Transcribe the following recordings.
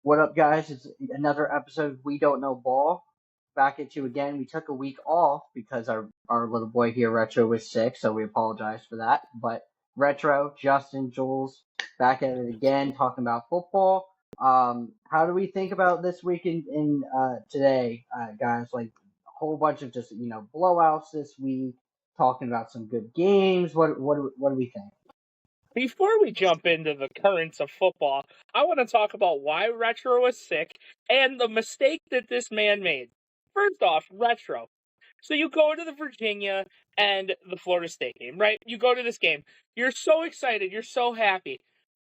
What up, guys? It's another episode of We Don't Know Ball. Back at you again. We took a week off because our little boy here, Retro, was sick, so we apologize for that. But Retro, Justin, Jules, back at it again, talking about football. How do we think about this week in today, guys? Like a whole bunch of just blowouts this week. Talking about some good games. What do we think? Before we jump into the currents of football, I want to talk about why Retro was sick and the mistake that this man made. First off, Retro. So you go to the Virginia and the Florida State game, right? You go to this game. You're so excited. You're so happy.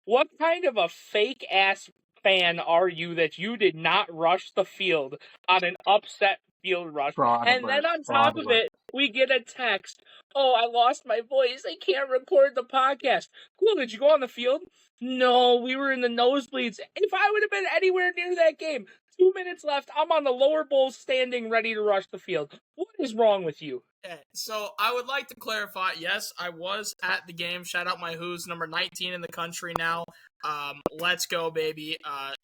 What kind of a fake-ass fan are you that you did not rush the field on an upset field rush? And then on top of it, we get a text. Oh, I lost my voice. I can't record the podcast. Cool, did you go on the field? No, we were in the nosebleeds. If I would have been anywhere near that game, 2 minutes left, I'm on the lower bowl standing ready to rush the field. What is wrong with you? Okay, so I would like to clarify, yes, I was at the game. Shout out my Who's, number 19 in the country now. Let's go, baby.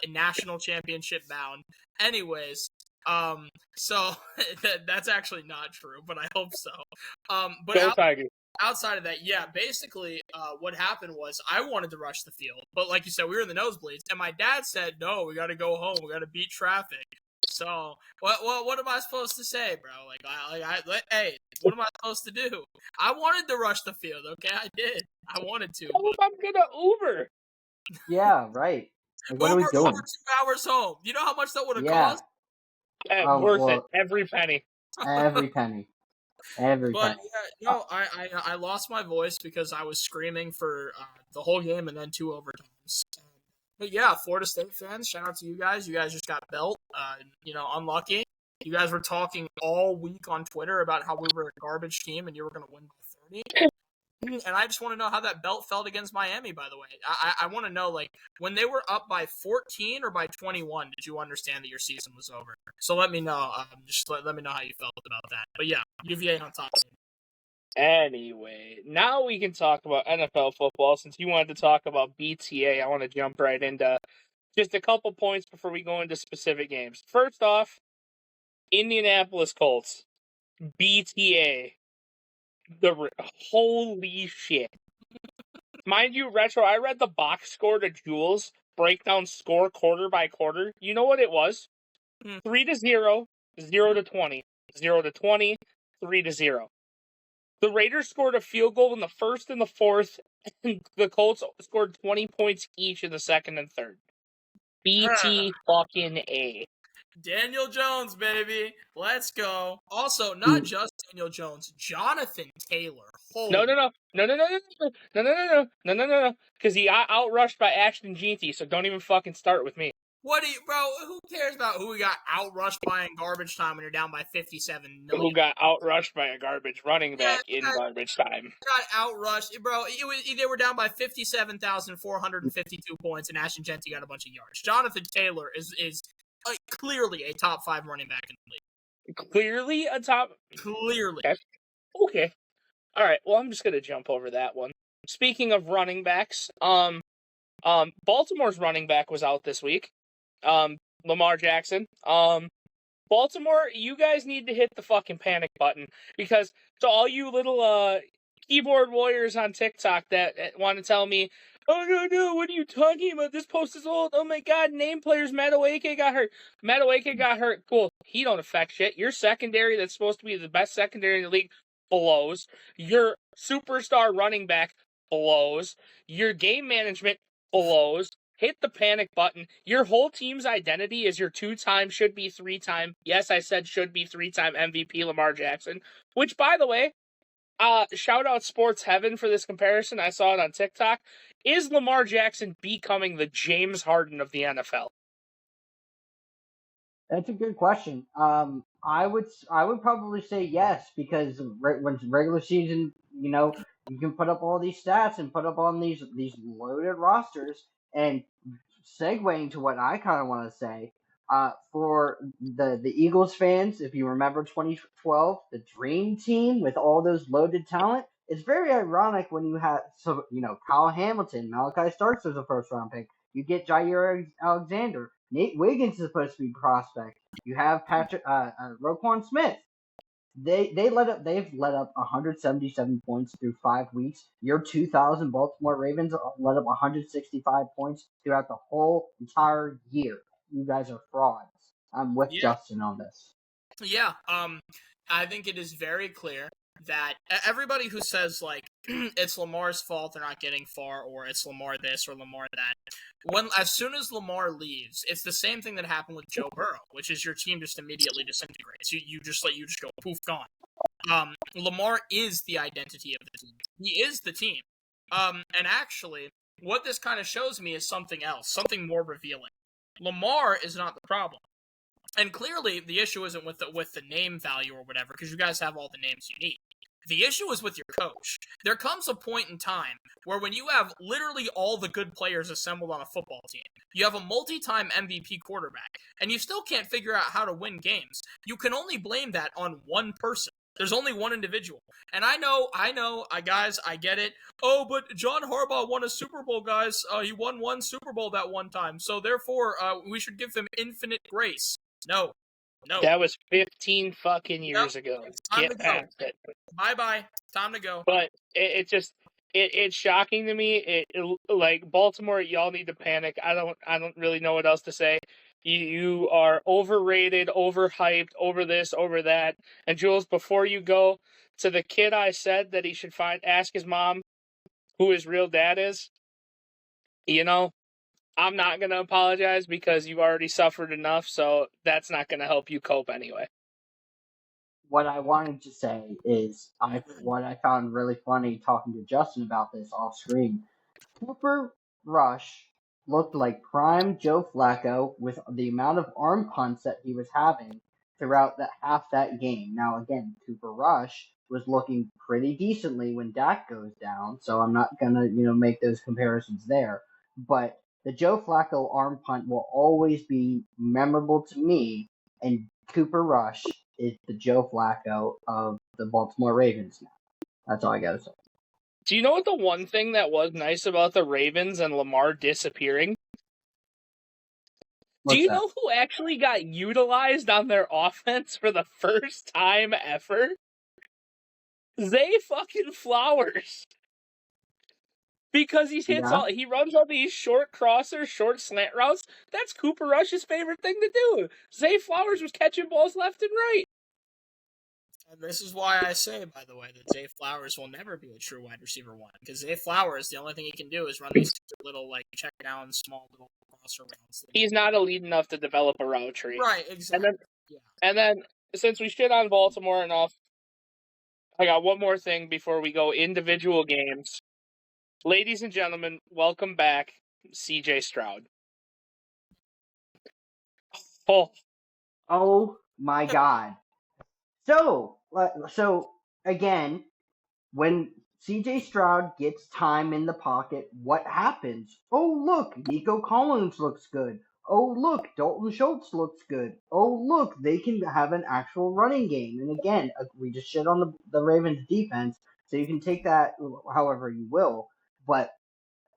National championship bound. Anyways, so that's actually not true, but I hope so. But outside of that, yeah, basically, what happened was I wanted to rush the field, but like you said, we were in the nosebleeds, and my dad said, no, we got to go home. We got to beat traffic. So what am I supposed to say, bro? Hey, what am I supposed to do? I wanted to rush the field, okay? I did. I wanted to. Tell him I'm gonna Uber. Yeah, right. Like, what are we doing? Uber 2 hours home. You know how much that would have cost? Worth it. Every penny. Every penny. Every penny. Yeah, no, I lost my voice because I was screaming for the whole game and then 2 overtimes. But yeah, Florida State fans, shout out to you guys. You guys just got belt. Unlucky. You guys were talking all week on Twitter about how we were a garbage team and you were going to win by 30. And I just want to know how that belt felt against Miami, by the way. I want to know, like, when they were up by 14 or by 21, did you understand that your season was over? So let me know. Just let me know how you felt about that. But yeah, UVA on top. Anyway, now we can talk about NFL football. Since you wanted to talk about BTA, I want to jump right into just a couple points before we go into specific games. First off, Indianapolis Colts, BTA. Holy shit. Mind you, Retro, I read the box score to Jules, breakdown score quarter by quarter. You know what it was? 3-0, 0-20, 0-20, 3-0. The Raiders scored a field goal in the first and the fourth, and the Colts scored 20 points each in the second and third. BT fucking A. Daniel Jones, baby. Let's go. Also, not just Daniel Jones, Jonathan Taylor. No. Because he got outrushed by Ashton Jeanty, so don't even fucking start with me. Bro, who cares about who we got outrushed by in garbage time when you're down by 57 million? Who got outrushed by a garbage running back in garbage time? Got outrushed. Bro, they were down by 57,452 points, and Ashton Jeanty got a bunch of yards. Jonathan Taylor is clearly a top 5 running back in the league. Clearly a top? Clearly. Okay. All right, well, I'm just going to jump over that one. Speaking of running backs, Baltimore's running back was out this week. Lamar Jackson. Baltimore, you guys need to hit the fucking panic button, because to all you little keyboard warriors on TikTok that want to tell me, oh no, what are you talking about? This post is old. Oh my god, name players. Madueke got hurt. Cool. He don't affect shit. Your secondary that's supposed to be the best secondary in the league blows. Your superstar running back blows. Your game management blows. Hit the panic button. Your whole team's identity is your 2-time, should be 3-time. Yes, I said should be 3-time MVP Lamar Jackson. Which, by the way, shout out Sports Heaven for this comparison. I saw it on TikTok. Is Lamar Jackson becoming the James Harden of the NFL? That's a good question. I would probably say yes, because when regular season, you can put up all these stats and put up on these loaded rosters. And segueing to what I kind of want to say, for the Eagles fans, if you remember 2012, the Dream Team with all those loaded talent, it's very ironic when you have Kyle Hamilton, Malachi Starks was a first round pick. You get Jair Alexander. Nate Wiggins is supposed to be prospect. You have Patrick Roquan Smith. They've let up 177 points through 5 weeks. Your 2000 Baltimore Ravens let up 165 points throughout the whole entire year. You guys are frauds. I'm with Yeah. Justin on this. Yeah, I think it is very clear that everybody who says like it's Lamar's fault they're not getting far, or it's Lamar this or Lamar that, as soon as Lamar leaves, it's the same thing that happened with Joe Burrow, which is your team just immediately disintegrates. You just go poof, gone. Lamar is the identity of the team. He is the team. And actually, what this kind of shows me is something else, something more revealing. Lamar is not the problem. And clearly, the issue isn't with the name value or whatever, because you guys have all the names you need. The issue is with your coach. There comes a point in time where when you have literally all the good players assembled on a football team, you have a multi-time MVP quarterback, and you still can't figure out how to win games. You can only blame that on one person. There's only one individual. And I know, guys, I get it. Oh, but John Harbaugh won a Super Bowl, guys. He won one Super Bowl that one time. So therefore, we should give him infinite grace. No. That was 15 fucking years ago. It's time Get to go. past it. Bye. Time to go. But it's shocking to me. Like Baltimore, y'all need to panic. I don't really know what else to say. You are overrated, overhyped, over this, over that. And Jules, before you go, to the kid I said that he should ask his mom who his real dad is. You know, I'm not gonna apologize because you've already suffered enough, so that's not gonna help you cope anyway. What I wanted to say is what I found really funny talking to Justin about this off screen. Cooper Rush looked like prime Joe Flacco with the amount of arm punts that he was having throughout that game. Now again, Cooper Rush was looking pretty decently when Dak goes down, so I'm not gonna make those comparisons there. But the Joe Flacco arm punt will always be memorable to me, and Cooper Rush is the Joe Flacco of the Baltimore Ravens now. That's all I gotta say. Do you know what the one thing that was nice about the Ravens and Lamar disappearing? Do you know who actually got utilized on their offense for the first time ever? Zay fucking Flowers. Because he runs all these short crossers, short slant routes. That's Cooper Rush's favorite thing to do. Zay Flowers was catching balls left and right. And this is why I say, by the way, that Zay Flowers will never be a true wide receiver one. Because Zay Flowers, the only thing he can do is run these little, check down, small little crosser routes. He's not elite enough to develop a route tree. Right, exactly. And then, since we shit on Baltimore enough, I got one more thing before we go individual games. Ladies and gentlemen, welcome back, CJ Stroud. Oh my God. So again, when CJ Stroud gets time in the pocket, what happens? Oh, look, Nico Collins looks good. Oh, look, Dalton Schultz looks good. Oh, look, they can have an actual running game. And again, we just shit on the Ravens defense, so you can take that however you will. But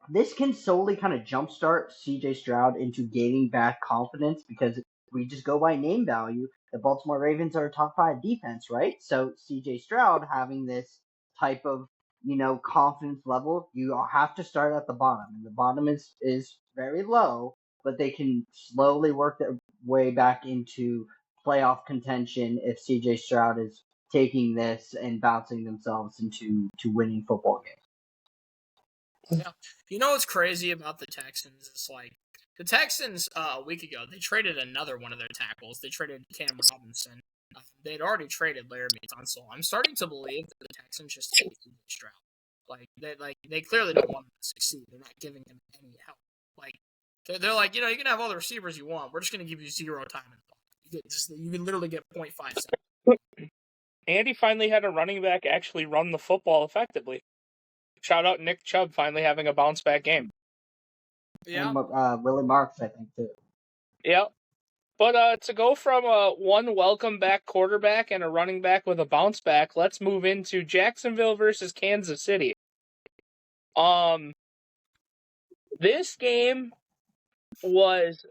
this can solely kind of jumpstart CJ Stroud into gaining back confidence because we just go by name value. The Baltimore Ravens are a top 5 defense, right? So CJ Stroud having this type of, confidence level, you have to start at the bottom. And the bottom is very low, but they can slowly work their way back into playoff contention if CJ Stroud is taking this and bouncing themselves into winning football games. Yeah. You know what's crazy about the Texans? It's like the Texans a week ago they traded another one of their tackles. They traded Cam Robinson. They'd already traded Laramie Tunsil. I'm starting to believe that the Texans just hate CJ Stroud. They clearly don't want him to succeed. They're not giving him any help. They're like, you can have all the receivers you want. We're just going to give you 0 time in the ball. You can literally get 0.5 seconds. Andy finally had a running back actually run the football effectively. Shout out Nick Chubb finally having a bounce back game. Yeah. And Willie Marks, I think, too. Yep. But to go from one welcome back quarterback and a running back with a bounce back, let's move into Jacksonville versus Kansas City. This game was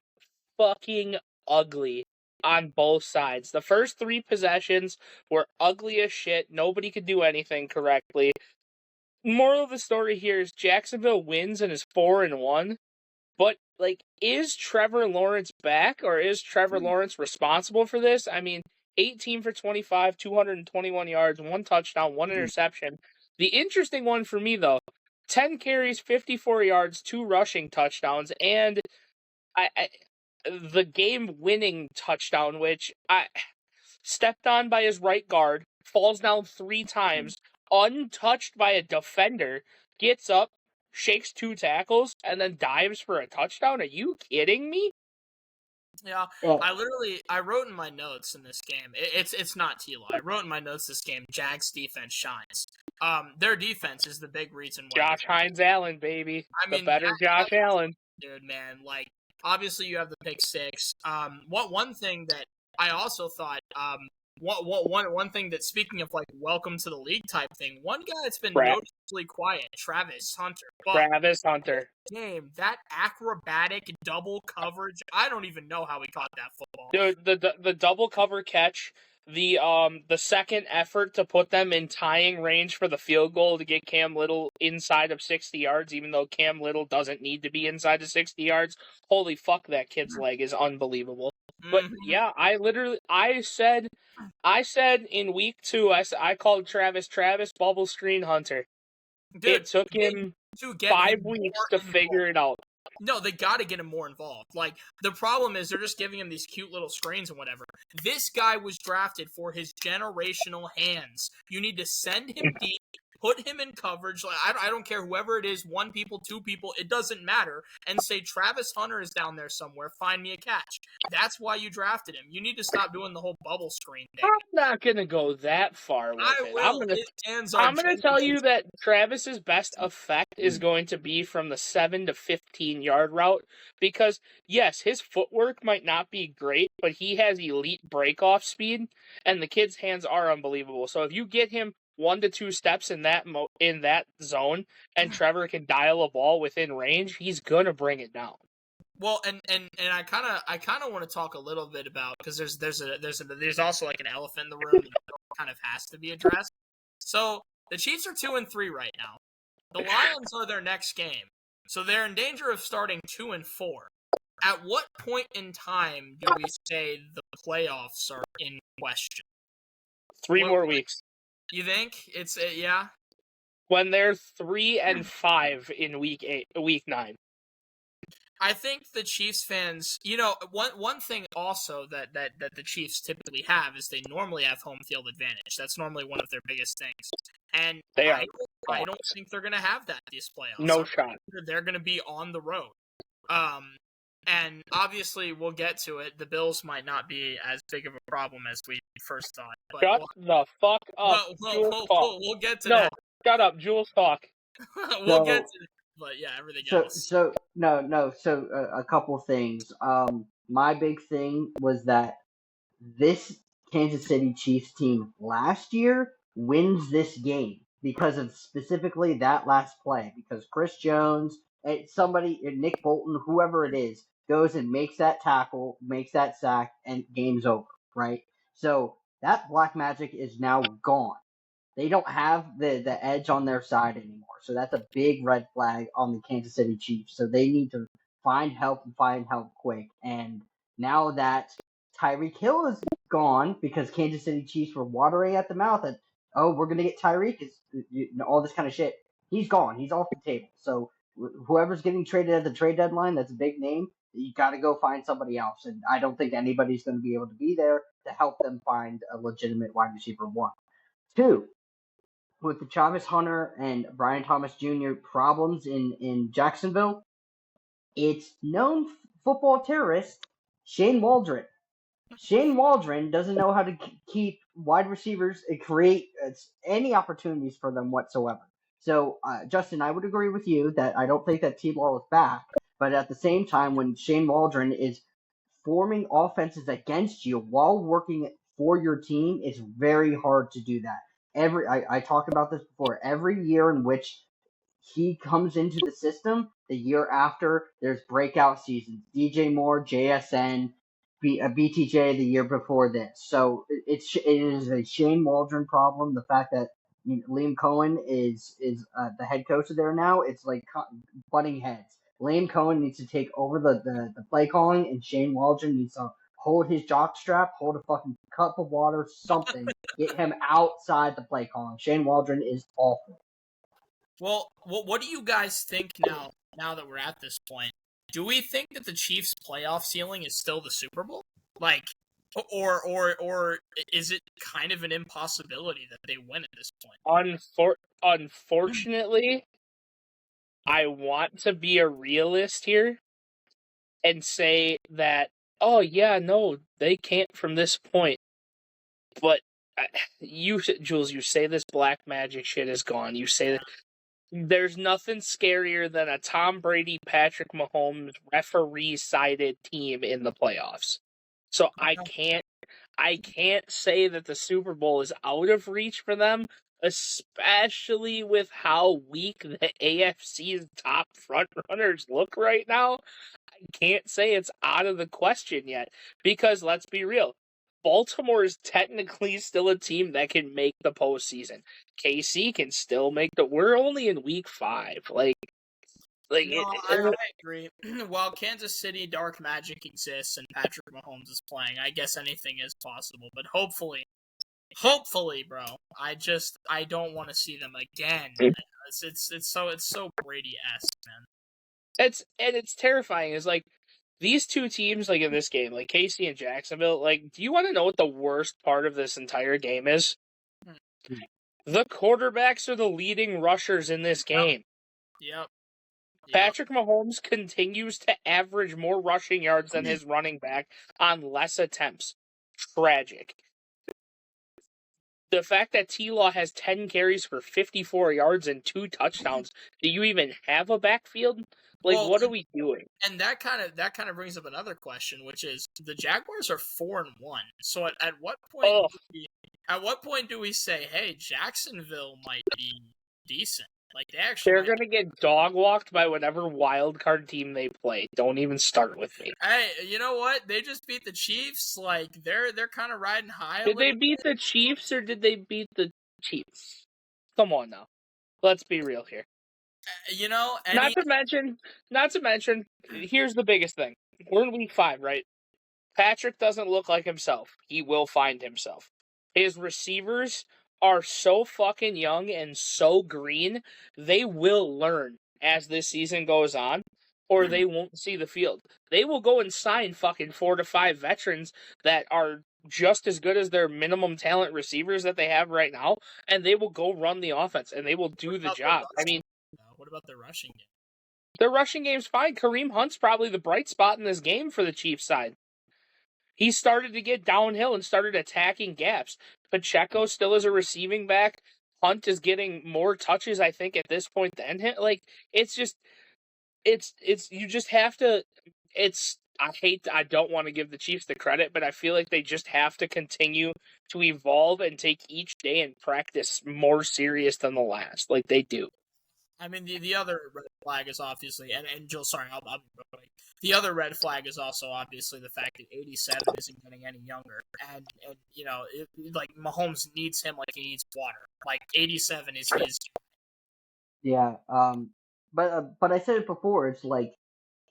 fucking ugly on both sides. The first 3 possessions were ugly as shit. Nobody could do anything correctly. Moral of the story here is Jacksonville wins and is 4-1. But, like, is Trevor Lawrence back, or is Trevor Lawrence responsible for this? I mean, 18 for 25, 221 yards, 1 touchdown, 1 interception. The interesting one for me, though, 10 carries, 54 yards, 2 rushing touchdowns, and the game-winning touchdown, which stepped on by his right guard, falls down 3 times, untouched by a defender, gets up, shakes 2 tackles, and then dives for a touchdown? Are you kidding me? Yeah, Yeah. I wrote in my notes in this game. It's not T-Law. I wrote in my notes this game. Jags defense shines. Their defense is the big reason why. Josh Hines Allen, baby. I mean, the better Josh Allen. Dude, man, like obviously you have the pick 6. One thing that I also thought, one thing that, speaking of like welcome to the league type thing, one guy that's been noticeably quiet, Travis Hunter. Travis Hunter. Game, that acrobatic double coverage, I don't even know how he caught that football. Dude, the double cover catch, the second effort to put them in tying range for the field goal to get Cam Little inside of 60 yards, even though Cam Little doesn't need to be inside of 60 yards. Holy fuck, that kid's leg is unbelievable. But yeah, I said in week 2, I called Travis bubble screen Hunter. Dude, it took him 5 weeks to figure it out. No, they got to get him more involved. Like, the problem is they're just giving him these cute little screens and whatever. This guy was drafted for his generational hands. You need to send him deep, put him in coverage. Like, I don't care whoever it is, 1 people, 2 people, it doesn't matter. And say, Travis Hunter is down there somewhere, find me a catch. That's why you drafted him. You need to stop doing the whole bubble screen thing. I'm not going to go that far with it. I'm going to tell you that Travis's best effect is going to be from the 7 to 15 yard route, because yes, his footwork might not be great, but he has elite break-off speed, and the kid's hands are unbelievable. So if you get him 1 to 2 steps in that zone, and Trevor can dial a ball within range, he's gonna bring it down. Well, and I kind of want to talk a little bit about, because there's also like an elephant in the room that kind of has to be addressed. So the Chiefs are 2-3 right now. The Lions are their next game, so they're in danger of starting 2-4. At what point in time do we say the playoffs are in question? 3 more weeks. You think it's yeah? When they're 3-5 in week 9. I think the Chiefs fans, one thing also that the Chiefs typically have is they normally have home field advantage. That's normally one of their biggest things. And I don't think they're going to have that these playoffs. No shot. They're going to be on the road. And obviously we'll get to it. The Bills might not be as big of a problem as we first thought. But Shut the fuck up. We'll get to that. Shut up, Jules talk. We'll get to it. But yeah, everything else. So a couple things. My big thing was that this Kansas City Chiefs team last year wins this game because of specifically that last play. Because Chris Jones, Nick Bolton, whoever it is, goes and makes that tackle, makes that sack, and game's over, right? So that black magic is now gone. They don't have the edge on their side anymore. So that's a big red flag on the Kansas City Chiefs. So they need to find help quick. And now that Tyreek Hill is gone, because Kansas City Chiefs were watering at the mouth at, we're going to get Tyreek, all this kind of shit. He's gone. He's off the table. So whoever's getting traded at the trade deadline, that's a big name. You got to go find somebody else. And I don't think anybody's going to be able to be there to help them find a legitimate wide receiver 1. 2, with the Travis Hunter and Brian Thomas Jr. problems in Jacksonville, it's known football terrorist Shane Waldron. Shane Waldron doesn't know how to keep wide receivers and create any opportunities for them whatsoever. So, Justin, I would agree with you that I don't think that T-Law is back, but at the same time, when Shane Waldron is forming offenses against you while working for your team, it's very hard to do that. I talked about this before. Every year in which he comes into the system the year after. There's breakout seasons. DJ Moore, JSN, BTJ the year before this. So it is a Shane Waldron problem. The fact that Liam Cohen is the head coach there now. It's like butting heads. Liam Cohen needs to take over the play calling, and Shane Waldron needs to hold his jock strap, hold a fucking cup of water, something. Get him outside the play calling. Shane Waldron is awful. Well, what do you guys think now? Now that we're at this point, do we think that the Chiefs' playoff ceiling is still the Super Bowl? Like, or is it kind of an impossibility that they win at this point? Unfortunately, I want to be a realist here and say that, oh yeah, no, they can't from this point. But Jules, you say this black magic shit is gone. You say that there's nothing scarier than a Tom Brady, Patrick Mahomes referee-sided team in the playoffs. So I can't say that the Super Bowl is out of reach for them, especially with how weak the AFC's top frontrunners look right now. I can't say it's out of the question yet, because let's be real, Baltimore is technically still a team that can make the postseason. KC can still make we're only in week 5. No, I agree. While Kansas City dark magic exists and Patrick Mahomes is playing, I guess anything is possible. But hopefully, bro. I don't want to see them again. It's so Brady-esque, man. It's terrifying. It's like these two teams, like in this game, like KC and Jacksonville. Like, do you want to know what the worst part of this entire game is? The quarterbacks are the leading rushers in this game. Yep. Patrick Mahomes continues to average more rushing yards than his running back on less attempts. Tragic. The fact that T-Law has 10 carries for 54 yards and 2 touchdowns. Do you even have a backfield? What are we doing? And that kind of brings up another question, which is the Jaguars are 4-1. So at what point? At what point do we say, hey, Jacksonville might be decent? Like they're gonna get dog walked by whatever wild card team they play. Don't even start with me. Hey, you know what? They just beat the Chiefs. Like they're kind of riding high. Did they beat the Chiefs or did they beat the Chiefs? Come on now, let's be real here. Not to mention. Here's the biggest thing: we're in week 5, right? Patrick doesn't look like himself. He will find himself. His receivers are so fucking young and so green, they will learn as this season goes on, or they won't see the field. They will go and sign fucking 4 to 5 veterans that are just as good as their minimum talent receivers that they have right now, and they will go run the offense, and they will do the job. I mean, what about their rushing game? Their rushing game's fine. Kareem Hunt's probably the bright spot in this game for the Chiefs side. He started to get downhill and started attacking gaps. Pacheco still is a receiving back. Hunt is getting more touches, I think, at this point than him. Like, it's just, you just have to, I don't want to give the Chiefs the credit, but I feel like they just have to continue to evolve and take each day and practice more serious than the last, like they do. I mean, the other red flag is obviously, and Joel, sorry, I'll be quick. The other red flag is also obviously the fact that 87 isn't getting any younger, and like Mahomes needs him like he needs water. Like 87 is his. Yeah, but I said it before. It's like,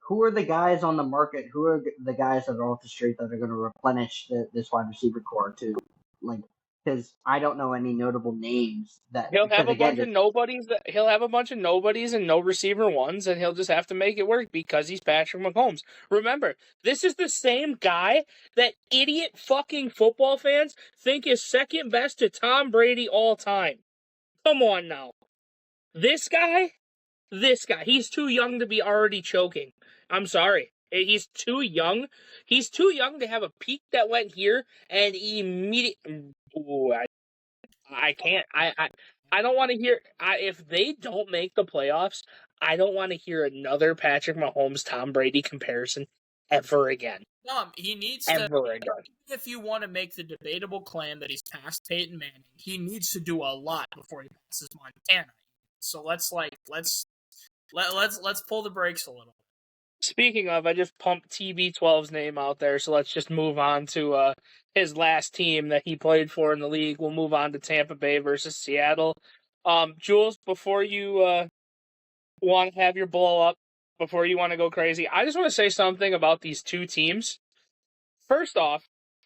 who are the guys on the market? Who are the guys that are off the street that are going to replenish this wide receiver core to, like? Because I don't know any notable names that he'll have a bunch of nobodies. He'll have a bunch of nobodies and no receiver ones, and he'll just have to make it work because he's Patrick Mahomes. Remember, this is the same guy that idiot fucking football fans think is second best to Tom Brady all time. Come on now, this guy, he's too young to be already choking. I'm sorry. He's too young. He's too young to have a peak that went here and immediately. I can't. I don't want to hear. If they don't make the playoffs, I don't want to hear another Patrick Mahomes Tom Brady comparison ever again. No, he needs ever again. If you want to make the debatable claim that he's past Peyton Manning, he needs to do a lot before he passes Montana. So let's Let's pull the brakes a little. Speaking of, I just pumped TB12's name out there, so let's just move on to his last team that he played for in the league. We'll move on to Tampa Bay versus Seattle. Jules, before you want to have your blow up, before you want to go crazy, I just want to say something about these two teams. First off,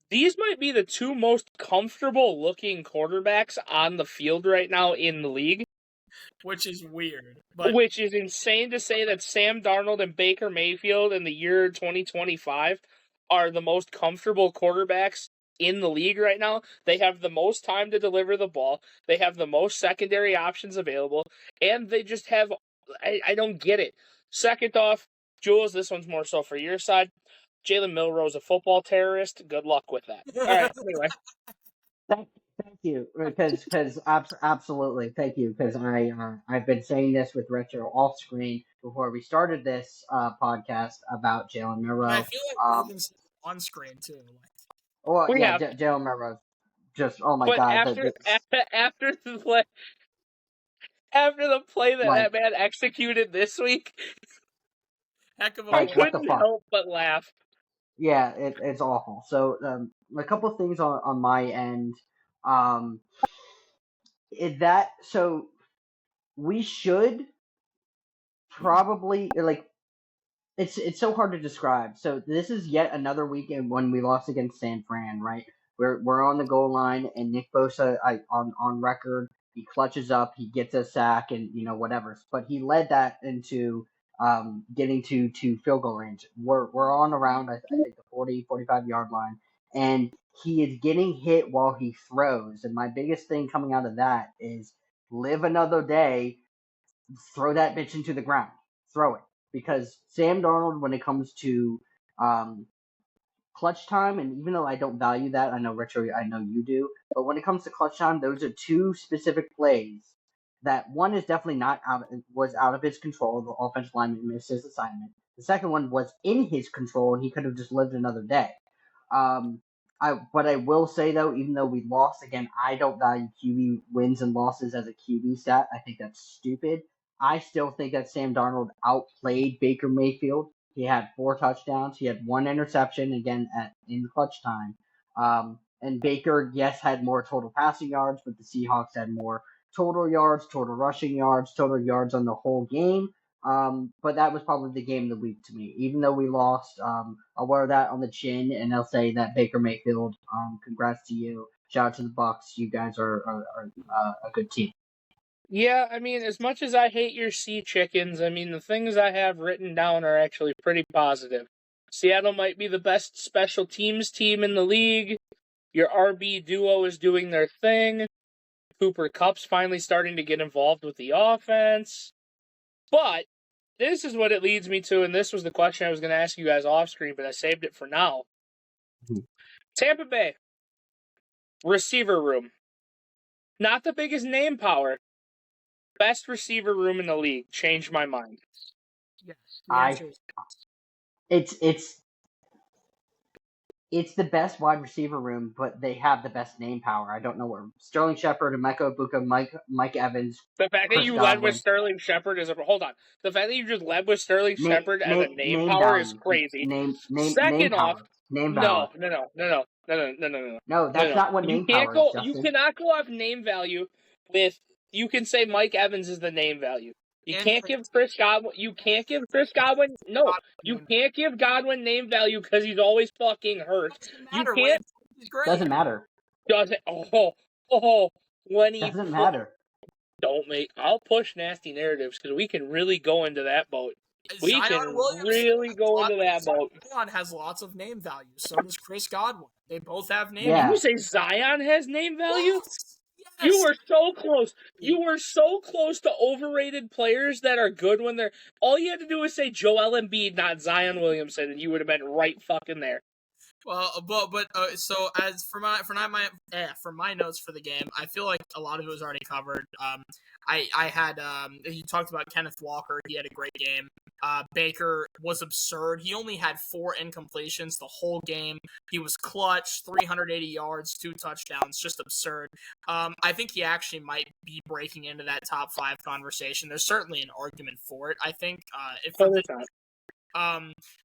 these might be the two most comfortable looking quarterbacks on the field right now in the league. Which is weird. But Which is insane to say that Sam Darnold and Baker Mayfield in the year 2025 are the most comfortable quarterbacks in the league right now. They have the most time to deliver the ball. They have the most secondary options available. And they just have... I don't get it. Second off, Jules, this one's more so for your side. Jalen Milroe's a football terrorist. Good luck with that. All right, anyway. Thank you, because absolutely, thank you, because I've been saying this with Retro off screen before we started this podcast about Jalen and I Milroe. feel like we even see it on screen too. Well, We yeah, have. Jalen Milroe, just oh my But god, after the play... After the play that like, man executed this week, Heck of a I like what the couldn't fuck? help but laugh. Yeah, it's awful. So a couple of things on my end. Um, so we should probably like it's so hard to describe. So this is yet another weekend when we lost against San Fran, right? We're on the goal line, and Nick Bosa, on record, he clutches up, he gets a sack, and whatever. But he led that into getting to field goal range. We're on around I think the 40-45 yard line, and he is getting hit while he throws. And my biggest thing coming out of that is live another day, throw that bitch into the ground, throw it, because Sam Darnold, when it comes to um, clutch time, and even though I don't value that, I know Retro, I know you do, but when it comes to clutch time, those are two specific plays that one is definitely was out of his control. The offensive lineman missed his assignment. The second one was in his control, and he could have just lived another day. Um, but I will say though, even though we lost again, I don't value QB wins and losses as a QB stat. I think that's stupid. I still think that Sam Darnold outplayed Baker Mayfield. He had 4 touchdowns. He had 1 interception again in clutch time. And Baker, yes, had more total passing yards, but the Seahawks had more total yards, total rushing yards, total yards on the whole game. But that was probably the game of the week to me. Even though we lost, I'll wear that on the chin, and I'll say that Baker Mayfield, congrats to you. Shout out to the Bucks. You guys are a good team. Yeah, I mean, as much as I hate your sea chickens, I mean, the things I have written down are actually pretty positive. Seattle might be the best special teams team in the league. Your RB duo is doing their thing. Cooper Kupp's finally starting to get involved with the offense. But this is what it leads me to, and this was the question I was going to ask you guys off screen, but I saved it for now. Tampa Bay. Receiver room. Not the biggest name power. Best receiver room in the league. Changed my mind. Yes, the answer is It's the best wide receiver room, but they have the best name power. I don't know where Sterling Shepard, Emeka Ibuka, Mike Evans, The fact that Chris you led with Godwin. Sterling Shepard is a... Hold on. The fact that you just led with Sterling Shepard as a name Name power is value. crazy. Name Second off, power. Name no. power. No, No, that's not what You name can't power is, go. You Justin. cannot go off name value with. You can say Mike Evans is the name value. You And can't give Chris Godwin. You can't give Chris Godwin. No, you can't give Godwin name value because he's always fucking hurt. Doesn't You matter. can't. He's great. Doesn't matter. Doesn't. When he Doesn't matter. Don't make. I'll push nasty narratives because we can really go into that boat. We Zion can Williams really go into that boat. Zion has lots of name value. So does Chris Godwin. They both have name Yeah. You say Zion has name value? Yes. You were so close. You were so close to overrated players that are good when they're... All you had to do was say Joel Embiid, not Zion Williamson, and you would have been right fucking there. Well, so as for my notes for the game, I feel like a lot of it was already covered. I had you talked about Kenneth Walker. He had a great game. Baker was absurd. He only had 4 incompletions the whole game. He was clutch, 380 yards, 2 touchdowns, just absurd. I think he actually might be breaking into that top 5 conversation. There's certainly an argument for it, I think.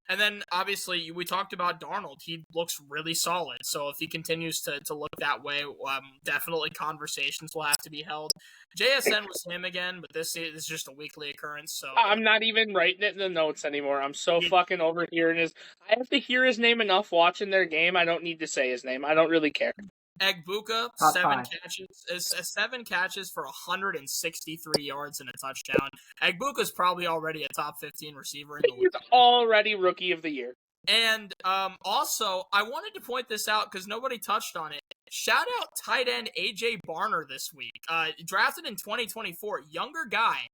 And then obviously we talked about Darnold. He looks really solid. So if he continues to look that way, definitely conversations will have to be held. JSN was him again, but this is just a weekly occurrence. So I'm not even writing it in the notes anymore. I'm so fucking over hearing his. I have to hear his name enough watching their game. I don't need to say his name. I don't really care. Egbuka, Top 7 5. catches, 7 catches for 163 yards and a touchdown. Egbuka's probably already a top 15 receiver in the league. He's already Rookie of the Year. And also, I wanted to point this out because nobody touched on it. Shout out tight end AJ Barner this week. Drafted in 2024, younger guy.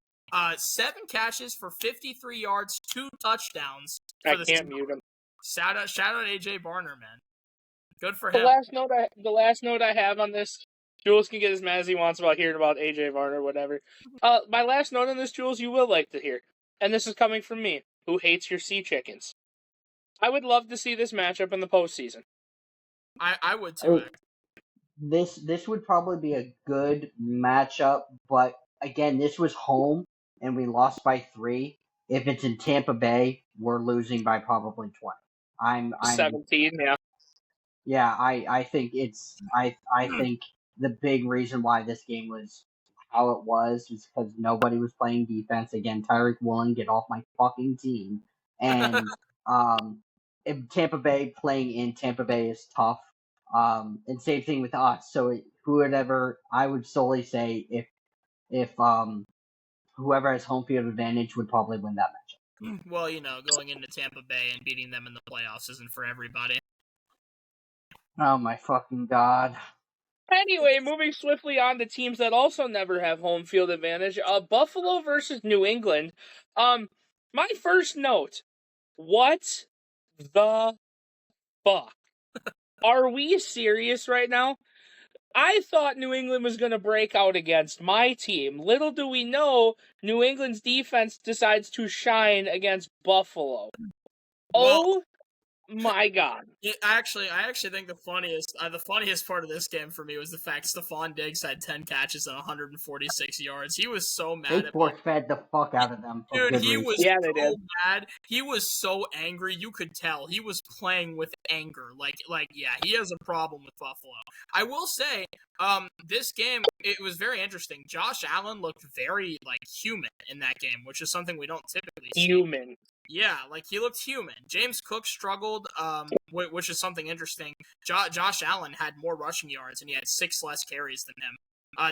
7 catches for 53 yards, 2 touchdowns. I can't mute him. Shout out AJ Barner, man. Good for The him. last note I have on this, Jules can get as mad as he wants about hearing about AJ Varner or whatever. My last note on this, Jules, you will like to hear. And this is coming from me, who hates your sea chickens. I would love to see this matchup in the postseason. I would too. This would probably be a good matchup, but again, this was home and we lost by 3. If it's in Tampa Bay, we're losing by probably 20. I'm 17, yeah. Yeah, I think I think the big reason why this game was how it was because nobody was playing defense. Again, Tyreek Woolen, get off my fucking team. And if Tampa Bay playing in Tampa Bay is tough. And same thing with us. So whoever I would solely say if whoever has home field advantage would probably win that matchup. Well, going into Tampa Bay and beating them in the playoffs isn't for everybody. Oh my fucking god. Anyway, moving swiftly on to teams that also never have home field advantage. Buffalo versus New England. My first note, what the fuck? Are we serious right now? I thought New England was going to break out against my team. Little do we know, New England's defense decides to shine against Buffalo. Oh my god. I actually think the funniest part of this game for me was the fact Stephon Diggs had 10 catches and 146 yards. He was so mad They force-fed the fuck out of them. Dude, he reason. was so mad. He was so angry. You could tell he was playing with anger. Yeah, he has a problem with Buffalo. I will say, this game, it was very interesting. Josh Allen looked very human in that game, which is something we don't typically see. Human. Yeah, he looked human. James Cook struggled, which is something interesting. Josh Allen had more rushing yards, and he had 6 less carries than him.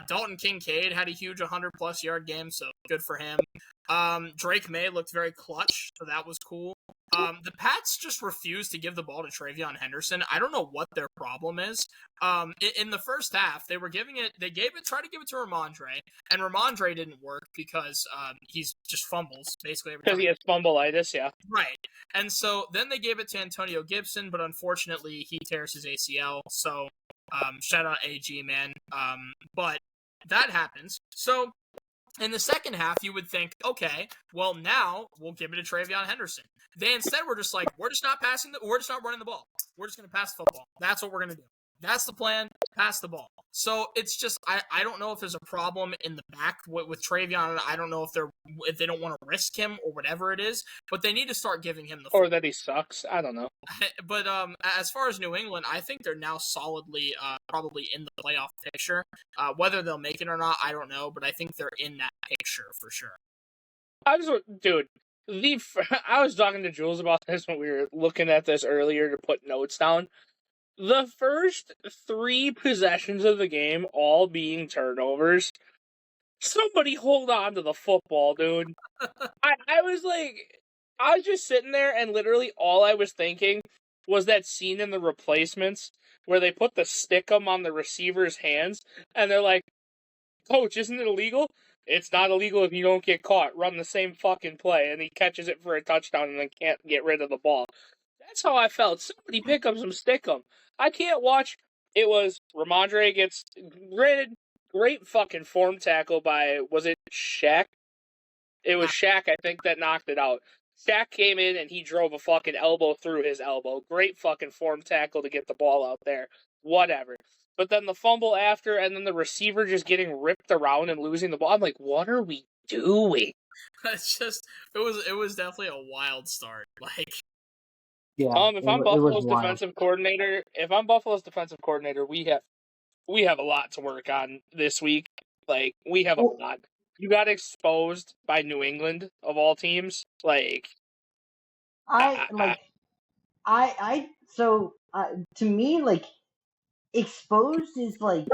Dalton Kincaid had a huge 100-plus yard game, so good for him. Drake May looked very clutch, so that was cool. The Pats just refused to give the ball to TreVeyon Henderson. I don't know what their problem is. In the first half, tried to give it to Ramondre, and Ramondre didn't work because he's just fumbles basically every time. Because he has fumbleitis, yeah. Right. And so then they gave it to Antonio Gibson, but unfortunately he tears his ACL. So shout out AG, man. But that happens. So in the second half, you would think, okay, well now we'll give it to TreVeyon Henderson. They instead were just we're just not running the ball. We're just going to pass the football. That's what we're going to do. That's the plan. Pass the ball. So it's just I don't know if there's a problem in the back with TreVeyon. I don't know if they don't want to risk him or whatever it is, but they need to start giving him the football. Or that he sucks. I don't know. But as far as New England, I think they're now solidly probably in the playoff picture. Whether they'll make it or not, I don't know, but I think they're in that picture for sure. I was talking to Jules about this when we were looking at this earlier to put notes down. The first 3 possessions of the game, all being turnovers. Somebody hold on to the football, dude. I was just sitting there and literally all I was thinking was that scene in The Replacements where they put the stickum on the receiver's hands and they're like, Coach, isn't it illegal? It's not illegal if you don't get caught. Run the same fucking play. And he catches it for a touchdown and then can't get rid of the ball. That's how I felt. Somebody pick up some stickum. I can't watch. It was Ramondre gets great fucking form tackle by, was it Shaq? It was Shaq, I think, that knocked it out. Shaq came in and he drove a fucking elbow through his elbow. Great fucking form tackle to get the ball out there. Whatever. But then the fumble after, and then the receiver just getting ripped around and losing the ball. I'm like, what are we doing? It's just it was definitely a wild start. Like, Yeah, If it I'm was Buffalo's wild. defensive coordinator, we have a lot to work on this week. Like, we have a Well, lot. You got exposed by New England of all teams. Like, I like so to me, like, exposed is like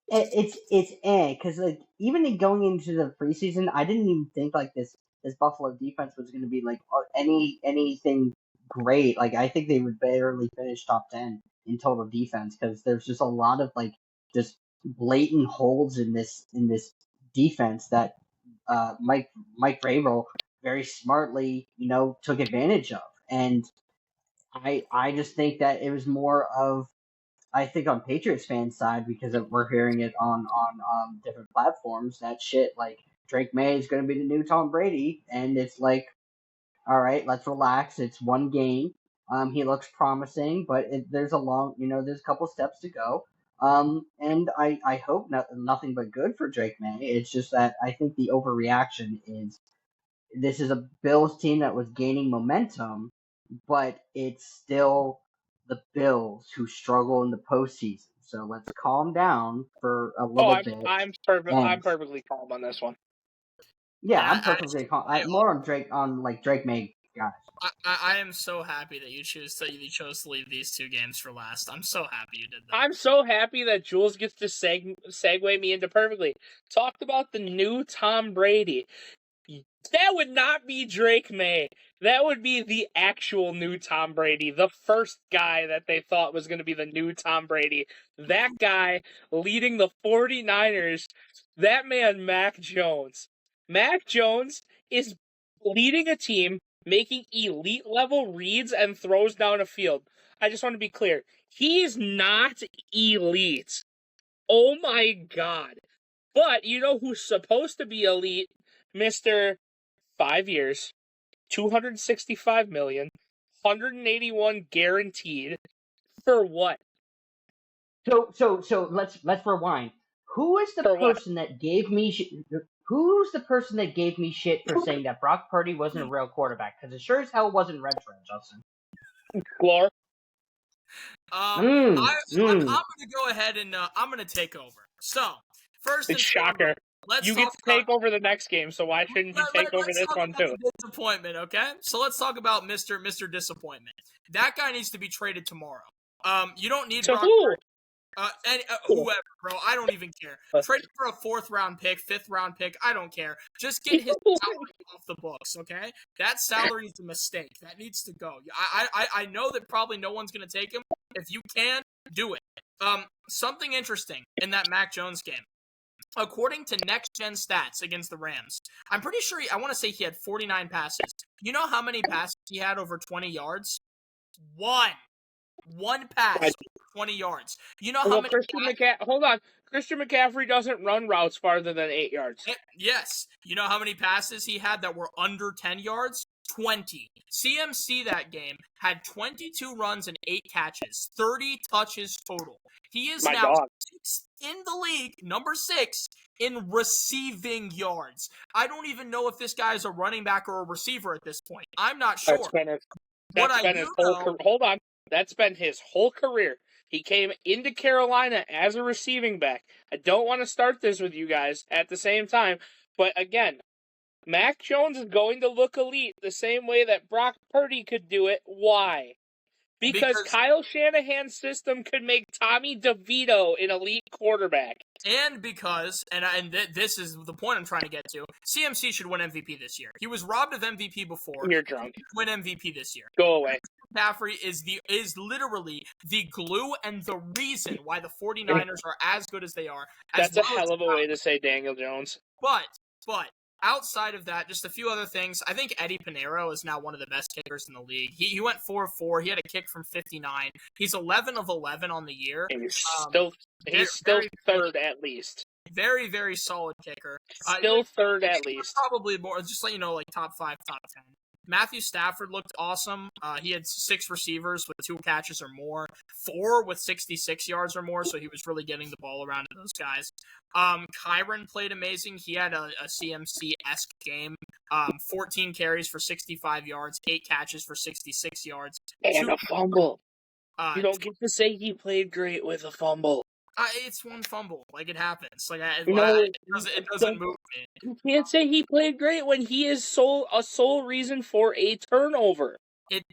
it's because like even in going into the preseason, I didn't even think like this Buffalo defense was going to be like anything great. Like I think they would barely finish top 10 in total defense because there's just a lot of like just blatant holes in this defense that Mike Vrabel very smartly took advantage of, and I just think that it was more of I think on Patriots fans' side because we're hearing it on different platforms that shit like Drake May is going to be the new Tom Brady, and it's like, all right, let's relax. It's one game. He looks promising, but there's a long, there's a couple steps to go. And I hope nothing but good for Drake May. It's just that I think the overreaction is this is a Bills team that was gaining momentum, but it's still the Bills who struggle in the postseason. So let's calm down for a oh, little bit. I'm And perfectly calm on this one. yeah, and I'm perfectly calm. More on Drake May guys. I am so happy that you chose to leave these two games for last. I'm so happy you did that. I'm so happy that Jules gets to segue me into perfectly. Talked about the new Tom Brady. That would not be Drake May. That would be the actual new Tom Brady. The first guy that they thought was going to be the new Tom Brady. That guy leading the 49ers. That man, Mac Jones. Mac Jones is leading a team, making elite level reads and throws down a field. I just want to be clear. He's not elite. Oh my god. But you know who's supposed to be elite? Mr. 5 years, 265 million, 181 guaranteed. For what? So let's rewind. Who is the For what? person that gave me Who's the person that gave me shit for saying that Brock Purdy wasn't a real quarterback? Because it sure as hell wasn't retro, Justin. Glor? I'm gonna go ahead and I'm gonna take over. So first and Shocker. foremost, let's You get to take over the next game, so why shouldn't you take over this one too? Disappointment, okay? So let's talk about Mr. Disappointment. That guy needs to be traded tomorrow. You don't need To Brock who? Purdy. Whoever, bro. I don't even care. Trade him for a 4th round pick, 5th round pick. I don't care. Just get his salary off the books, okay? That salary is a mistake. That needs to go. I know that probably no one's gonna take him. If you can, do it. Something interesting in that Mac Jones game. According to Next Gen Stats against the Rams, I'm pretty sure I want to say he had 49 passes. You know how many passes he had over 20 yards? One pass over 20 yards. You know how many? Hold on. Christian McCaffrey doesn't run routes farther than 8 yards. Yes. You know how many passes he had that were under 10 yards? 20. CMC that game had 22 runs and 8 catches, 30 touches total. He is now 6th in the league, number 6 in receiving yards. I don't even know if this guy is a running back or a receiver at this point. I'm not sure. Hold on. That's been his whole career. He came into Carolina as a receiving back. I don't want to start this with you guys at the same time, but again, Mac Jones is going to look elite the same way that Brock Purdy could do it. Why? Because Kyle Shanahan's system could make Tommy DeVito an elite quarterback. And because, this is the point I'm trying to get to, CMC should win MVP this year. He was robbed of MVP before. You're drunk. Win MVP this year. Go away. McCaffrey is literally the glue and the reason why the 49ers are as good as they are. That's a hell of a way to say Daniel Jones. But outside of that, just a few other things. I think Eddie Pinheiro is now one of the best kickers in the league. He went 4-4. He had a kick from 59. He's 11 of 11 on the year. He's still third at least. Very, very solid kicker. Still third at least. Probably more, just like, like top 5, top 10. Matthew Stafford looked awesome. He had 6 receivers with 2 catches or more, 4 with 66 yards or more, so he was really getting the ball around to those guys. Kyron played amazing. He had a CMC-esque game. 14 carries for 65 yards, 8 catches for 66 yards. And a fumble. Uh, You don't get to say he played great with a fumble. It's one fumble. Like, it happens. Like, No, it doesn't move me. You can't say he played great when he is a sole reason for a turnover It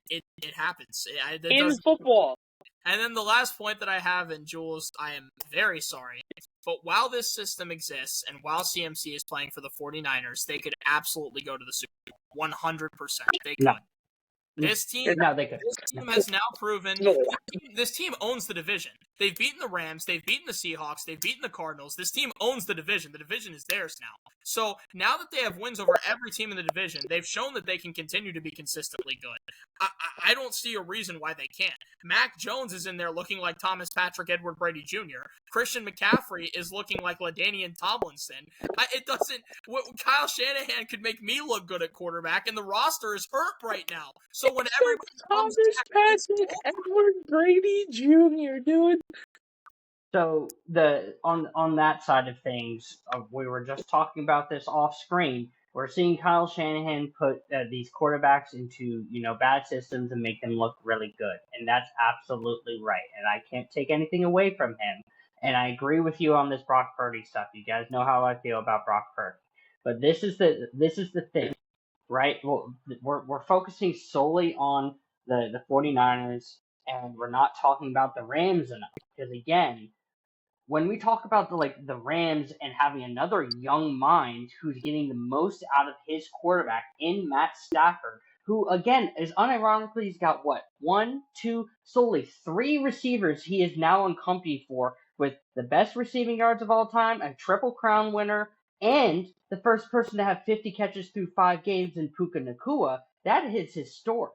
happens. It in doesn't. football. And then the last point that I have, and Jules, I am very sorry, but while this system exists and while CMC is playing for the 49ers, they could absolutely go to the Super Bowl. 100%. They could. No. This team, No, they could. This team has now proven No. this team owns the division. They've beaten the Rams, they've beaten the Seahawks, they've beaten the Cardinals. This team owns the division. The division is theirs now. So now that they have wins over every team in the division, they've shown that they can continue to be consistently good. I don't see a reason why they can't. Mac Jones is in there looking like Thomas Patrick Edward Brady Jr. Christian McCaffrey is looking like LaDainian Tomlinson. Kyle Shanahan could make me look good at quarterback, and the roster is hurt right now. So when everybody comes Thomas Patrick Edward Brady Jr., dude. So on that side of things, we were just talking about this off screen. We're seeing Kyle Shanahan put these quarterbacks into bad systems and make them look really good, and that's absolutely right. And I can't take anything away from him. And I agree with you on this Brock Purdy stuff. You guys know how I feel about Brock Purdy, but this is the thing, right? Well, we're focusing solely on the 49ers, and we're not talking about the Rams enough because again, when we talk about the Rams and having another young mind who's getting the most out of his quarterback in Matt Stafford, who again is unironically he's got what 1, 2, solely 3 receivers he is now in company for with the best receiving yards of all time, a Triple Crown winner, and the first person to have 50 catches through 5 games in Puka Nacua. That is historic.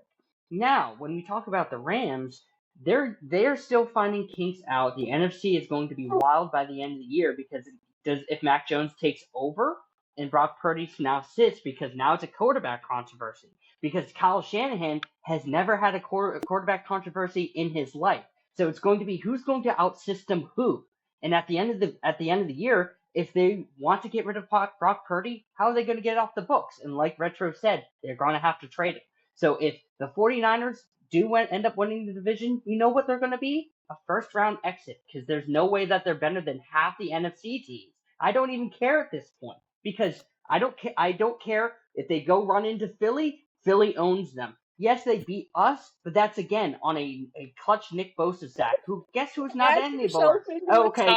Now, when we talk about the Rams, they're still finding kinks out. The NFC is going to be wild by the end of the year because if Mac Jones takes over and Brock Purdy now sits because now it's a quarterback controversy because Kyle Shanahan has never had a quarterback controversy in his life. So it's going to be who's going to outsystem who. And at the end of the year, if they want to get rid of Brock Purdy, how are they going to get it off the books? And like Retro said, they're going to have to trade him. So if the 49ers do end up winning the division, you know what they're going to be? A first-round exit, because there's no way that they're better than half the NFC teams. I don't even care at this point, because I don't care if they go run into Philly. Philly owns them. Yes, they beat us, but that's again on a clutch Nick Bosa sack. Guess who's not anymore? Okay,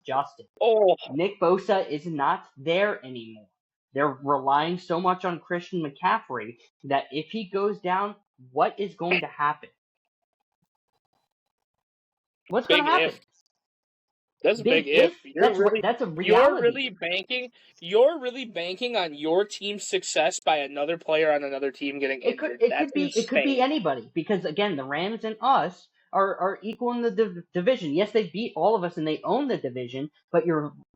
Justin. Oh, Nick Bosa is not there anymore. They're relying so much on Christian McCaffrey that if he goes down, what is going to happen? What's going to happen? If. That's a big if. That's a reality. You're really banking on your team's success by another player on another team getting injured. It could be anybody because again, the Rams and us are equal in the division. Yes, they beat all of us and they own the division, but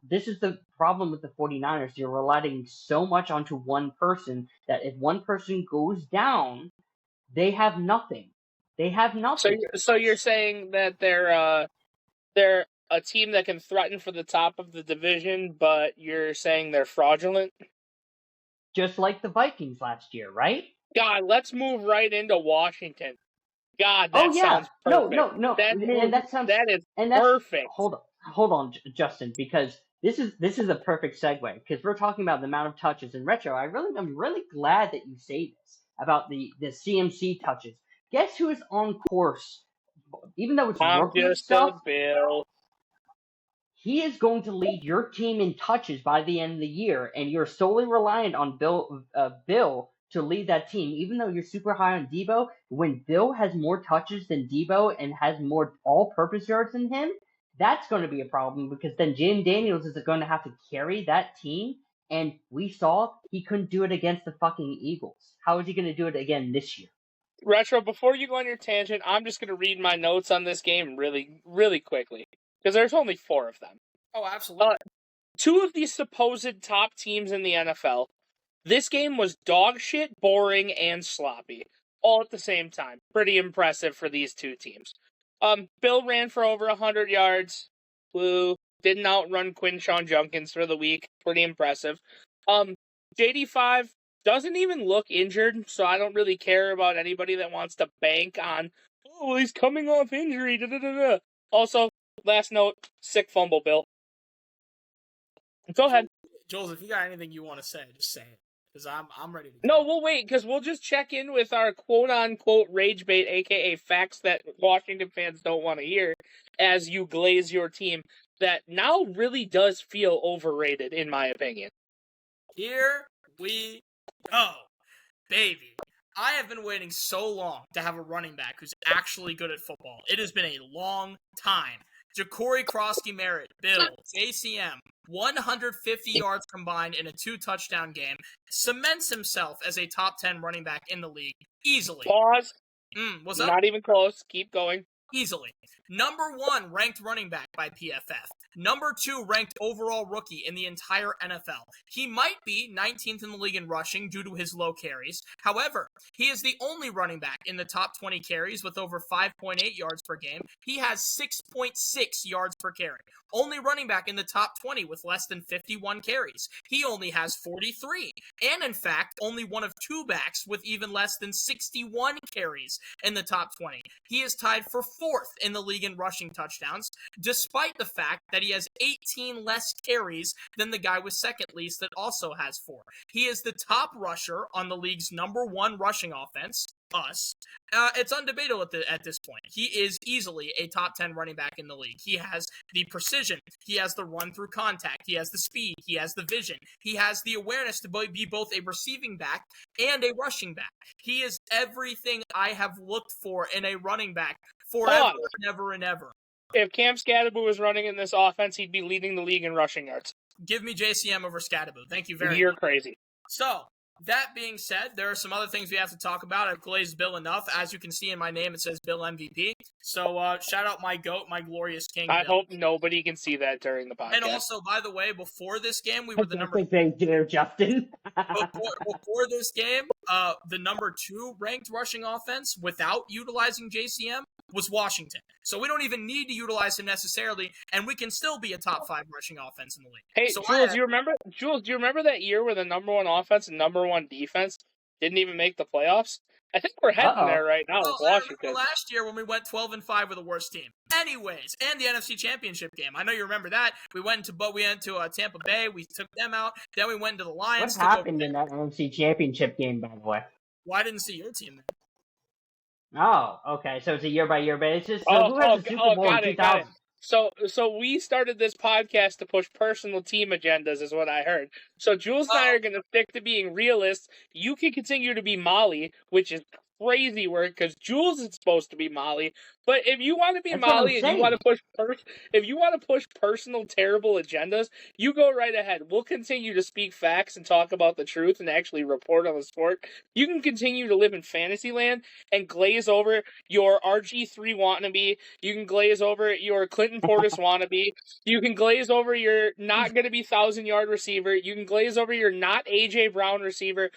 this is the problem with the 49ers. You're relying so much onto one person that if one person goes down, they have nothing. They have nothing. So you're saying that they're a team that can threaten for the top of the division, but you're saying they're fraudulent? Just like the Vikings last year, right? God, let's move right into Washington. God, that sounds perfect. No. That is perfect. Hold on, Justin, because this is a perfect segue because we're talking about the amount of touches in retro. I'm really glad that you say this about the CMC touches. Guess who is on course? Even though it's rookie stuff, Bill. He is going to lead your team in touches by the end of the year, and you're solely reliant on Bill to lead that team. Even though you're super high on Debo, when Bill has more touches than Debo and has more all-purpose yards than him, that's going to be a problem because then Jim Daniels is going to have to carry that team, and we saw he couldn't do it against the fucking Eagles. How is he going to do it again this year? Retro, before you go on your tangent, I'm just going to read my notes on this game really, really quickly. Because there's only 4 of them. Oh, absolutely. 2 of these supposed top teams in the NFL This game was dog shit, boring, and sloppy, all at the same time. Pretty impressive for these two teams. Bill ran for over 100 yards. Woo. Didn't outrun Quinshawn Junkins for the week. Pretty impressive. JD5 doesn't even look injured, so I don't really care about anybody that wants to bank on, oh, he's coming off injury. Da-da-da-da. Also, last note, sick fumble, Bill. Go ahead. Jules, if you got anything you want to say, just say it. Because I'm ready to go. No, we'll wait, because we'll just check in with our quote-unquote rage bait, a.k.a. facts that Washington fans don't want to hear, as you glaze your team, that now really does feel overrated, in my opinion. Here we go, baby. I have been waiting so long to have a running back who's actually good at football. It has been a long time. Ja'Cory Krosky-Merritt, Bill, JCM, 150 yards combined in a 2-touchdown game, cements himself as a top 10 running back in the league easily. Pause. What's up? Not even close. Keep going. Easily. Number 1 ranked running back by PFF. Number 2 ranked overall rookie in the entire NFL. He might be 19th in the league in rushing due to his low carries. However, he is the only running back in the top 20 carries with over 5.8 yards per game. He has 6.6 yards per carry. Only running back in the top 20 with less than 51 carries. He only has 43. And in fact, only one of 2 backs with even less than 61 carries in the top 20. He is tied for 4th in the league in rushing touchdowns, despite the fact that he has 18 less carries than the guy with second least that also has 4. He is the top rusher on the league's number 1 rushing offense, us. It's undebatable at this point. He is easily a top 10 running back in the league. He has the precision. He has the run through contact. He has the speed. He has the vision. He has the awareness to be both a receiving back and a rushing back. He is everything I have looked for in a running back forever and ever and ever. If Cam Scadaboo was running in this offense, he'd be leading the league in rushing yards. Give me JCM over Scadaboo. Thank you very much. You're crazy. So, that being said, there are some other things we have to talk about. I've glazed Bill enough. As you can see in my name, it says Bill MVP. So, shout out my GOAT, my glorious king. I Bill. hope nobody can see that during the podcast. And also, by the way, before this game, we were the number. I think they do, Justin. before this game, the number 2 ranked rushing offense without utilizing JCM was Washington. So we don't even need to utilize him necessarily, and we can still be a top 5 rushing offense in the league. Hey, so Jules, do you remember that year where the number 1 offense and number 1 defense didn't even make the playoffs? I think we're heading there right now with Washington. Last year when we went 12-5 with the worst team. Anyways, and the NFC Championship game. I know you remember that. We went to Tampa Bay. We took them out. Then we went into the Lions. What happened in that NFC Championship game, by the way? Well, I didn't see your team there. Oh, okay. So it's a year-by-year basis. So who has the Super Bowl in 2000? So we started this podcast to push personal team agendas, is what I heard. So Jules and I are going to stick to being realists. You can continue to be Molly, which is crazy work because Jules is supposed to be Molly. But if you want to be Molly and you want to push personal terrible agendas, you go right ahead. We'll continue to speak facts and talk about the truth and actually report on the sport. You can continue to live in fantasy land and glaze over your RG3 wannabe. You can glaze over your Clinton Portis wannabe. You can glaze over your not going to be 1,000-yard receiver. You can glaze over your not AJ Brown receiver.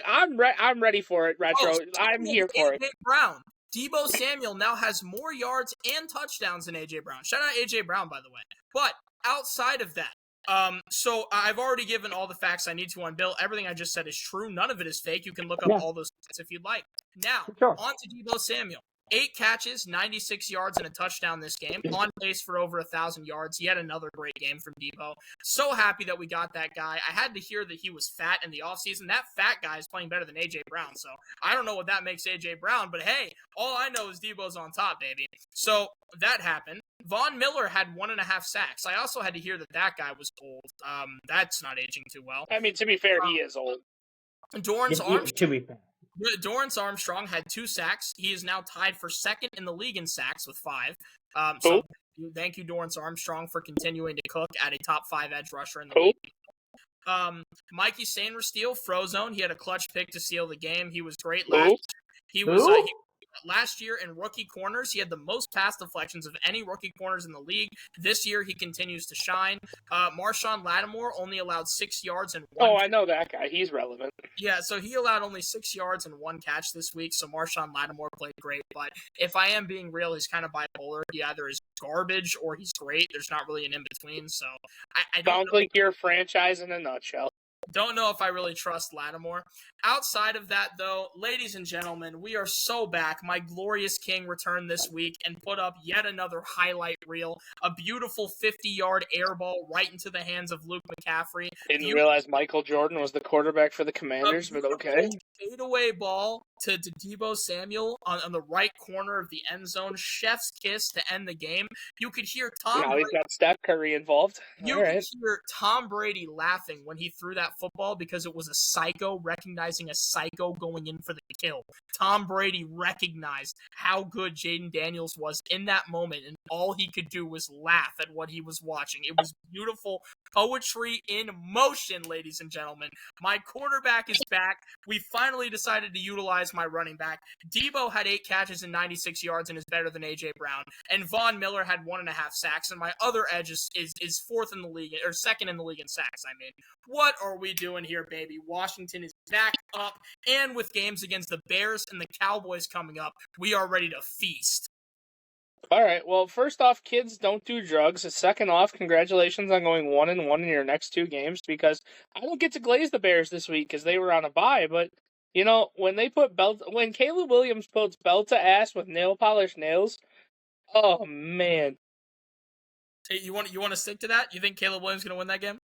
I'm ready for it, Retro. I'm here for it. Brown. Deebo Samuel now has more yards and touchdowns than A.J. Brown. Shout out A.J. Brown, by the way. But outside of that, so I've already given all the facts I need to on Bill. Everything I just said is true. None of it is fake. You can look up all those stats if you'd like. Now, on to Deebo Samuel. 8 catches, 96 yards, and a touchdown this game. On pace for over 1,000 yards. Yet another great game from Deebo. So happy that we got that guy. I had to hear that he was fat in the offseason. That fat guy is playing better than A.J. Brown. So I don't know what that makes A.J. Brown. But hey, all I know is Deebo's on top, baby. So that happened. Von Miller had 1.5 sacks. I also had to hear that guy was old. That's not aging too well. I mean, to be fair, he is old. Dorrance Armstrong. To be fair. Dorrance Armstrong had 2 sacks. He is now tied for 2nd in the league in sacks with 5. Thank you, Dorrance Armstrong, for continuing to cook at a top 5 edge rusher in the league. Mikey Sainristil, Frozone. He had a clutch pick to seal the game. He was great last. Last year in rookie corners, he had the most pass deflections of any rookie corners in the league. This year, he continues to shine. Marshawn Lattimore only allowed 6 yards and one. Oh, I know that guy. He's relevant. Yeah, so he allowed only 6 yards and 1 catch this week, so Marshawn Lattimore played great. But if I am being real, he's kind of bipolar. He either is garbage or he's great. There's not really an in-between, so I don't Sounds like your franchise in a nutshell. Don't know if I really trust Lattimore. Outside of that, though, ladies and gentlemen, we are so back. My glorious king returned this week and put up yet another highlight reel. A beautiful 50-yard air ball right into the hands of Luke McCaffrey. Didn't realize Michael Jordan was the quarterback for the Commanders, but okay. Fadeaway ball to Deebo Samuel on the right corner of the end zone. Chef's kiss to end the game. You could hear Tom. Now he's got Steph Curry involved. You could hear Tom Brady laughing when he threw that football because it was a psycho recognizing a psycho going in for the kill. Tom Brady recognized how good Jaden Daniels was in that moment, and all he could do was laugh at what he was watching. It was beautiful poetry in motion, ladies and gentlemen. My quarterback is back. We finally decided to utilize my running back. Deebo had 8 catches and 96 yards and is better than A.J. Brown. And Von Miller had 1.5 sacks, and my other edge is fourth in the league, or second in the league in sacks, I mean. What are we doing here, baby? Washington is back up, and with games against the Bears and the Cowboys coming up, we are ready to feast. All right. Well, first off, kids, don't do drugs. Second off, congratulations on going 1-1 in your next 2 games, because I don't get to glaze the Bears this week because they were on a bye. But you know, when Caleb Williams puts belt to ass with nail polish nails, oh man. Hey, you want to stick to that? You think Caleb Williams is going to win that game?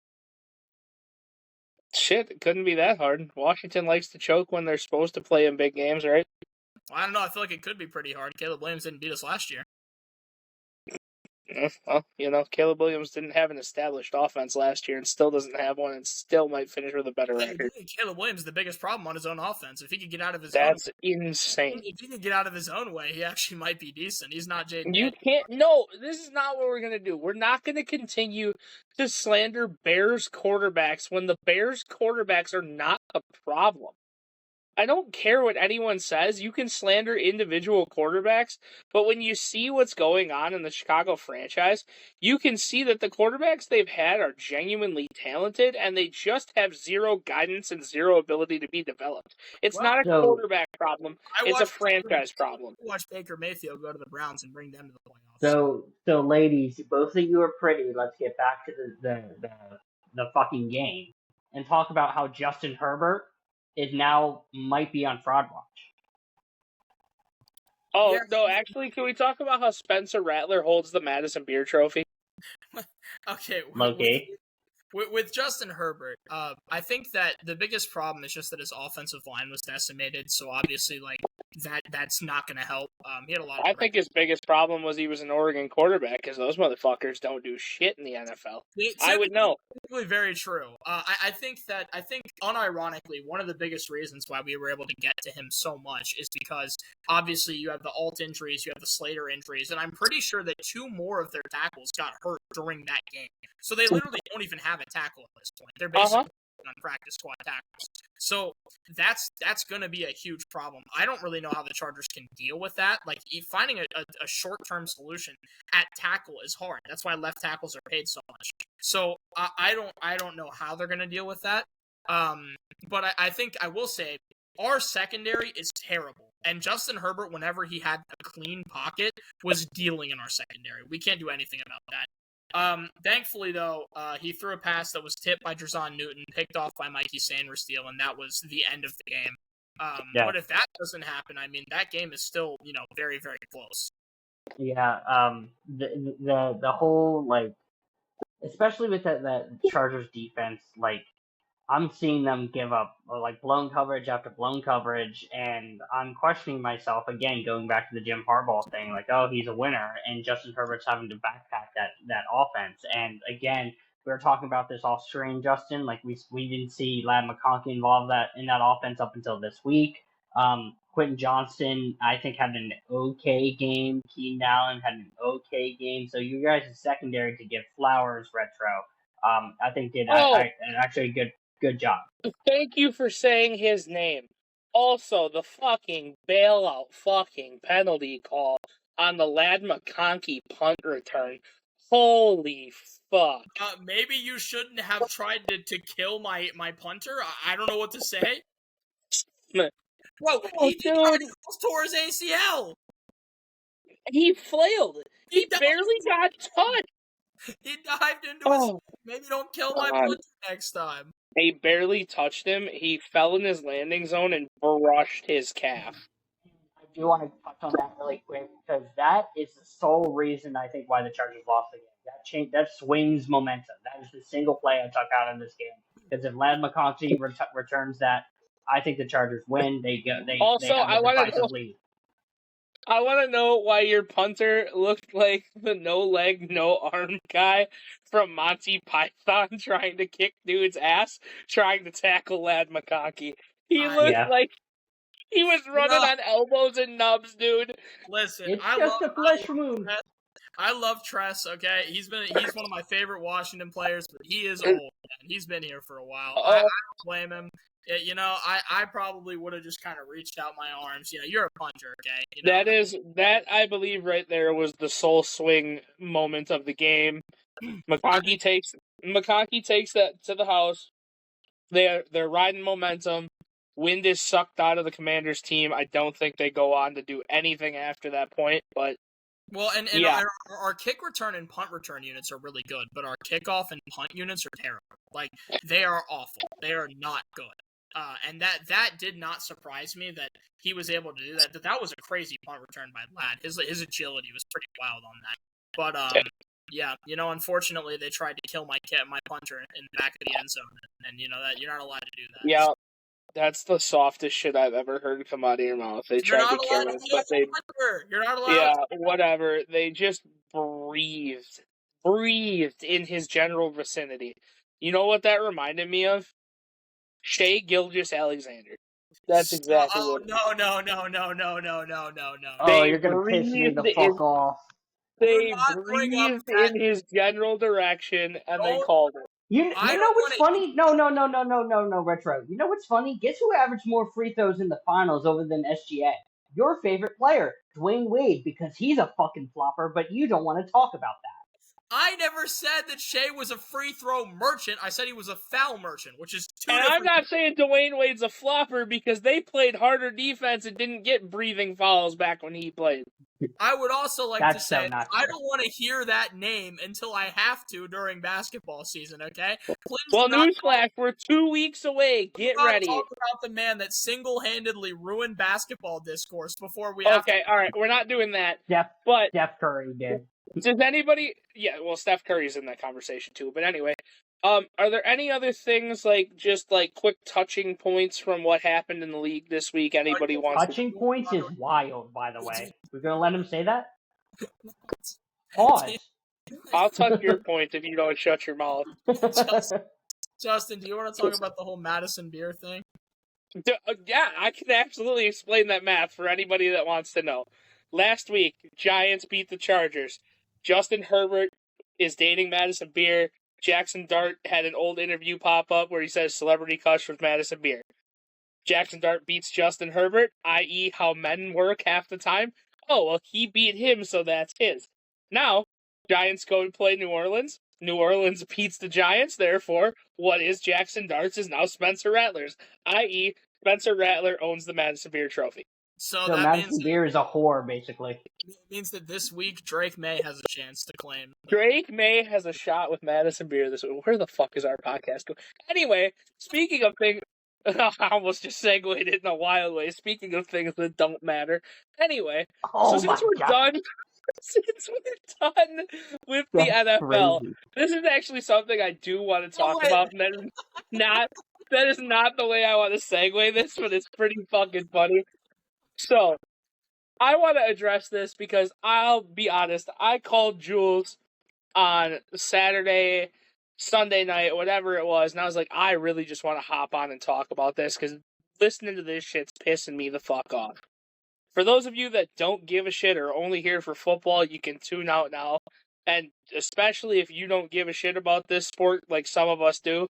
Shit, it couldn't be that hard. Washington likes to choke when they're supposed to play in big games, right? Well, I don't know. I feel like it could be pretty hard. Caleb Williams didn't beat us last year. Well, you know, Caleb Williams didn't have an established offense last year and still doesn't have one and still might finish with a better record. Caleb Williams is the biggest problem on his own offense. If he could get out of his That's insane. If he could get out of his own way, he actually might be decent. He's not Jaden. You can't. No, this is not what we're going to do. We're not going to continue to slander Bears quarterbacks when the Bears quarterbacks are not a problem. I don't care what anyone says. You can slander individual quarterbacks, but when you see what's going on in the Chicago franchise, you can see that the quarterbacks they've had are genuinely talented, and they just have zero guidance and zero ability to be developed. It's not a quarterback problem. It's a franchise problem. Watch Baker Mayfield go to the Browns and bring them to the playoffs. So ladies, both of you are pretty. Let's get back to the fucking game and talk about how Justin Herbert might be on fraud watch. Oh, yeah. No, actually, can we talk about how Spencer Rattler holds the Madison Beer Trophy? Okay. Okay. With Justin Herbert, I think that the biggest problem is just that his offensive line was decimated, so obviously, like, that's not going to help. He had a lot of... I think his biggest problem was he was an Oregon quarterback, because those motherfuckers don't do shit in the NFL. I would know. Really very true. I think unironically, one of the biggest reasons why we were able to get to him so much is because, obviously, you have the Alt injuries, you have the Slater injuries, and I'm pretty sure that 2 more of their tackles got hurt during that game. So they literally don't even have a tackle at this point. They're basically on practice squad tackles. So that's going to be a huge problem. I don't really know how the Chargers can deal with that. Like, finding a short-term solution at tackle is hard. That's why left tackles are paid so much. So I don't know how they're going to deal with that. But I think I will say our secondary is terrible. And Justin Herbert, whenever he had a clean pocket, was dealing in our secondary. We can't do anything about that. Thankfully, though, he threw a pass that was tipped by Drazon Newton, picked off by Mikey Sanders-Steele, and that was the end of the game. But if that doesn't happen, I mean, that game is still, very, very close. Yeah, the whole, like, especially with that Chargers defense, like, I'm seeing them give up, like, blown coverage after blown coverage, and I'm questioning myself, again, going back to the Jim Harbaugh thing, like, oh, he's a winner, and Justin Herbert's having to backpack that offense. And, again, we were talking about this off screen, Justin, like, we didn't see Ladd McConkey involved in that offense up until this week. Quentin Johnston, I think, had an okay game. Keenan Allen had an okay game. So you guys' secondary to give flowers, Retro, I think did actually a good job. Thank you for saying his name. Also, the fucking bailout fucking penalty call on the Lad McConkey punt return. Holy fuck. Maybe you shouldn't have tried to kill my punter. I don't know what to say. Bro, Oh, he dude, almost tore his ACL. he flailed. He He barely got touched. He dived into his. Oh, Maybe don't kill my God. punter next time. He barely touched him. He fell in his landing zone and brushed his calf. I do want to touch on that really quick because that is the sole reason I think why the Chargers lost the game. That swings momentum. That is the single play I took out in this game. Because if Lad McConkey returns that, I think the Chargers win. They Also, have a decisive lead. I want to know why your punter looked like the no leg, no arm guy from Monty Python trying to kick dude's ass, trying to tackle Lad McConkey. He looked like he was running on elbows and nubs, dude. Listen, it's just a flesh wound. I love Tress, okay? He's one of my favorite Washington players, but he is old, man. He's been here for a while. I don't blame him. You know, I probably would have just kind of reached out my arms. You know, you're a punter, okay? You know? That I believe right there was the soul swing moment of the game. McConkey takes that to the house. They're riding momentum. Wind is sucked out of the Commanders team. I don't think they go on to do anything after that point, but well, and yeah. our kick return and punt return units are really good, but our kickoff and punt units are terrible. Like, they are awful. They are not good. And that did not surprise me that he was able to do that. That was a crazy punt return by Lad. His agility was pretty wild on that. But yeah, you know, unfortunately they tried to kill my punter in the back of the end zone, and you know that you're not allowed to do that. Yeah, that's the softest shit I've ever heard come out of your mouth. They tried to kill us, but they you're not allowed. Yeah, whatever. They just breathed in his general vicinity. You know what that reminded me of? Shea Gilgeous-Alexander. That's exactly what. No. Oh, you're gonna piss me the fuck off. They breathed in his general direction, and they called it. You know what's funny? No, Retro. You know what's funny? Guess who averaged more free throws in the finals over than SGA? Your favorite player, Dwayne Wade, because he's a fucking flopper, but you don't want to talk about that. I never said that Shea was a free throw merchant. I said he was a foul merchant, which is two different. And I'm not saying Dwayne Wade's a flopper because they played harder defense and didn't get breathing fouls back when he played. I would also like to say I don't want to hear that name until I have to during basketball season, okay? Well, newsflash, we're 2 weeks away. Get ready. Talk about the man that single-handedly ruined basketball discourse before we Okay, all right, we're not doing that. Steph Curry did. Does anybody... Yeah, well, Steph Curry's in that conversation too, but anyway. Are there any other things, just quick touching points from what happened in the league this week? Anybody wants touching points is wild, by the way. We're gonna let him say that? Pause. I'll touch your point if you don't shut your mouth. Justin, do you want to talk about the whole Madison beer thing? Yeah, I can absolutely explain that math for anybody that wants to know. Last week, Giants beat the Chargers. Justin Herbert is dating Madison Beer. Jackson Dart had an old interview pop up where he says celebrity crush with Madison Beer. Jackson Dart beats Justin Herbert, i.e. how men work half the time. Oh, well, he beat him, so that's his. Now, Giants go to play New Orleans. New Orleans beats the Giants, therefore, what is Jackson Dart's is now Spencer Rattler's, i.e. Spencer Rattler owns the Madison Beer Trophy. So that Madison Beer is a whore, basically. It means that this week Drake May has a chance to claim. Drake May has a shot with Madison Beer this week. Where the fuck is our podcast going? Anyway, speaking of things... I almost just segued it in a wild way. Speaking of things that don't matter. Anyway, since we're done with the NFL, this is actually something I do want to talk about. And that is not the way I want to segue this, but it's pretty fucking funny. So, I want to address this because I'll be honest, I called Jules on Saturday, Sunday night, whatever it was, and I was like, I really just want to hop on and talk about this because listening to this shit's pissing me the fuck off. For those of you that don't give a shit or only here for football, you can tune out now. And especially if you don't give a shit about this sport like some of us do,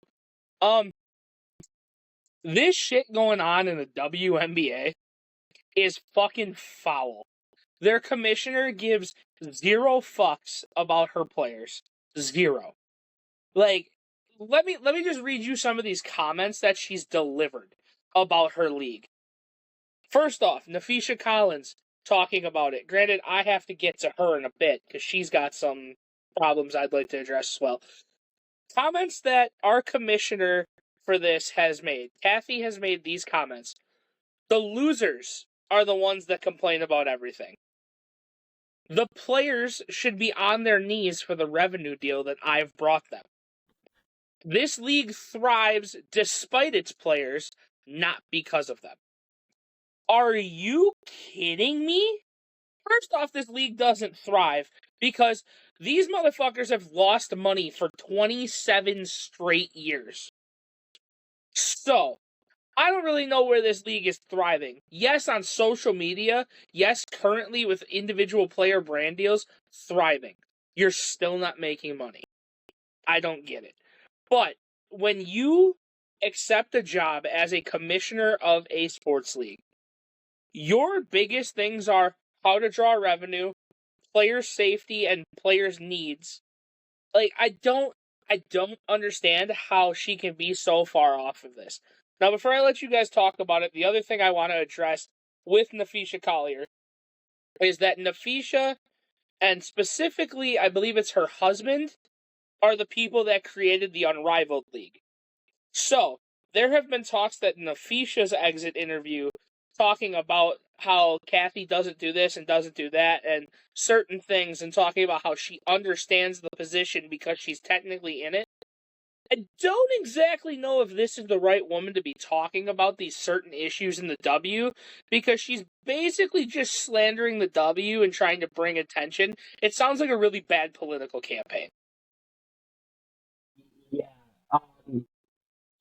This shit going on in the WNBA is fucking foul. Their commissioner gives 0 fucks about her players. 0. Like, let me just read you some of these comments that she's delivered about her league. First off, Nafisha Collins talking about it. Granted, I have to get to her in a bit because she's got some problems I'd like to address as well. Comments that our commissioner for this has made. Kathy has made these comments. The losers are the ones that complain about everything. The players should be on their knees for the revenue deal that I've brought them. This league thrives despite its players, not because of them. Are you kidding me? First off, this league doesn't thrive because these motherfuckers have lost money for 27 straight years. So, I don't really know where this league is thriving. Yes, on social media. Yes, currently with individual player brand deals, thriving. You're still not making money. I don't get it. But when you accept a job as a commissioner of a sports league, your biggest things are how to draw revenue, player safety, and players' needs. Like, I don't understand how she can be so far off of this. Now, before I let you guys talk about it, the other thing I want to address with Nafisha Collier is that Nafisha, and specifically, I believe it's her husband, are the people that created the Unrivaled League. So, there have been talks that Nafisha's exit interview talking about how Kathy doesn't do this and doesn't do that and certain things and talking about how she understands the position because she's technically in it. I don't exactly know if this is the right woman to be talking about these certain issues in the W because she's basically just slandering the W and trying to bring attention. It sounds like a really bad political campaign. Yeah.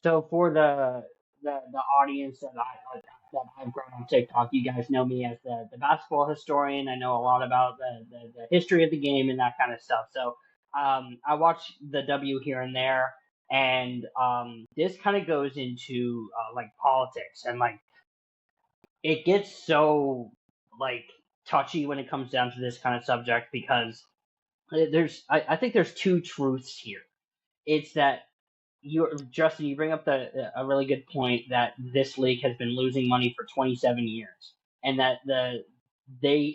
So for the audience that I've grown on TikTok, you guys know me as the basketball historian. I know a lot about the history of the game and that kind of stuff. So I watch the W here and there, and this kind of goes into like politics, and like it gets so like touchy when it comes down to this kind of subject because I think there's two truths here. It's that Justin, you bring up a really good point that this league has been losing money for 27 years, and that the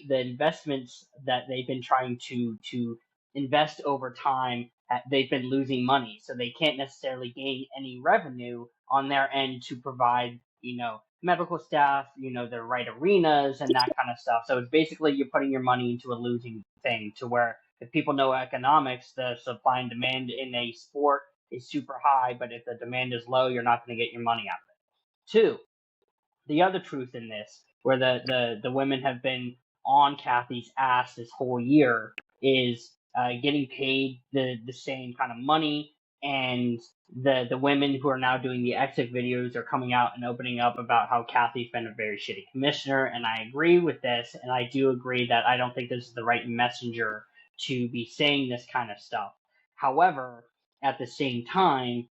investments that they've been trying to invest over time, they've been losing money, so they can't necessarily gain any revenue on their end to provide medical staff, the right arenas and that kind of stuff. So it's basically you're putting your money into a losing thing to where if people know economics, the supply and demand in a sport is super high, but if the demand is low, you're not going to get your money out of it. Two, the other truth in this, where the women have been on Kathy's ass this whole year, is getting paid the same kind of money, and the women who are now doing the exit videos are coming out and opening up about how Kathy's been a very shitty commissioner, and I agree with this, and I do agree that I don't think this is the right messenger to be saying this kind of stuff. However, at the same time,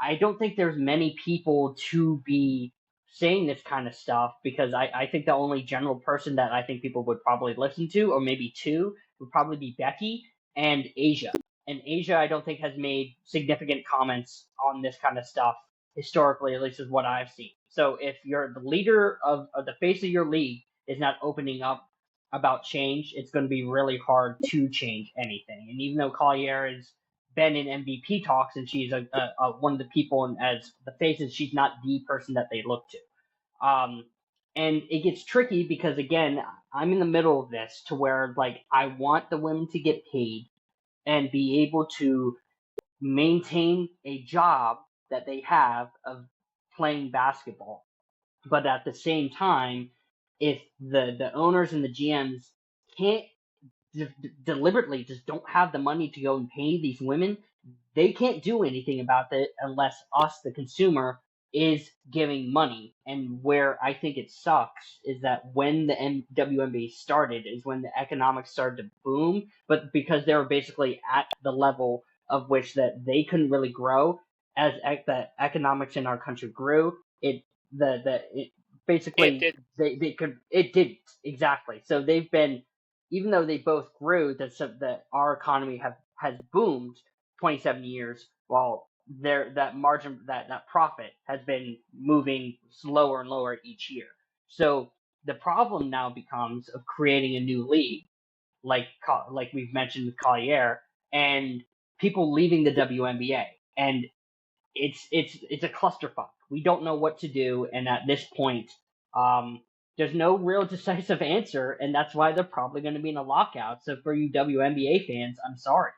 I don't think there's many people to be saying this kind of stuff because I think the only general person that I think people would probably listen to, or maybe two, would probably be Becky and Asia. And Asia, I don't think has made significant comments on this kind of stuff historically, at least is what I've seen. So if you're the leader of the face of your league is not opening up about change, it's going to be really hard to change anything. And even though Collier has been in MVP talks and she's one of the people and as the faces, she's not the person that they look to. And it gets tricky because again, I'm in the middle of this to where like I want the women to get paid and be able to maintain a job that they have of playing basketball. But at the same time, if the owners and the GMs can't deliberately just don't have the money to go and pay these women, they can't do anything about it unless us, the consumer, is giving money. And where I think it sucks is that when the WNBA started is when the economics started to boom, but because they were basically at the level of which that they couldn't really grow as the economics in our country grew, it It basically did. it didn't exactly. So they've been, even though they both grew, that our economy has boomed 27 years, while that margin, that profit has been moving slower and lower each year. So the problem now becomes of creating a new league, like we've mentioned with Collier, and people leaving the WNBA, and it's a clusterfuck. We don't know what to do, and at this point, there's no real decisive answer, and that's why they're probably going to be in a lockout. So for you WNBA fans, I'm sorry.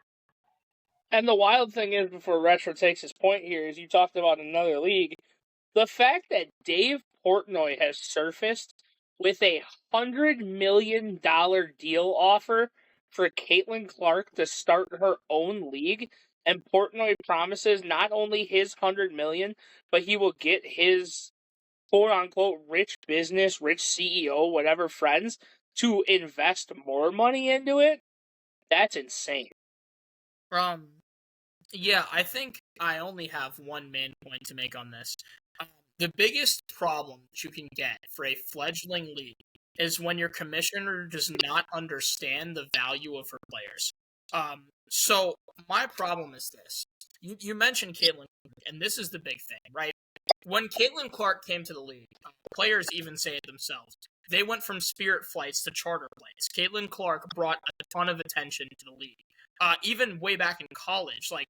And the wild thing is, before Retro takes his point here, is you talked about another league. The fact that Dave Portnoy has surfaced with $100 million deal offer for Caitlin Clark to start her own league, and Portnoy promises not only his $100 million, but he will get his quote unquote rich business, rich CEO, whatever friends to invest more money into it. That's insane. Yeah, I think I only have one main point to make on this. The biggest problem that you can get for a fledgling league is when your commissioner does not understand the value of her players. So my problem is this. You mentioned Caitlin, and this is the big thing, right? When Caitlin Clark came to the league, players even say it themselves. They went from Spirit flights to charter planes. Caitlin Clark brought a ton of attention to the league. Even way back in college, like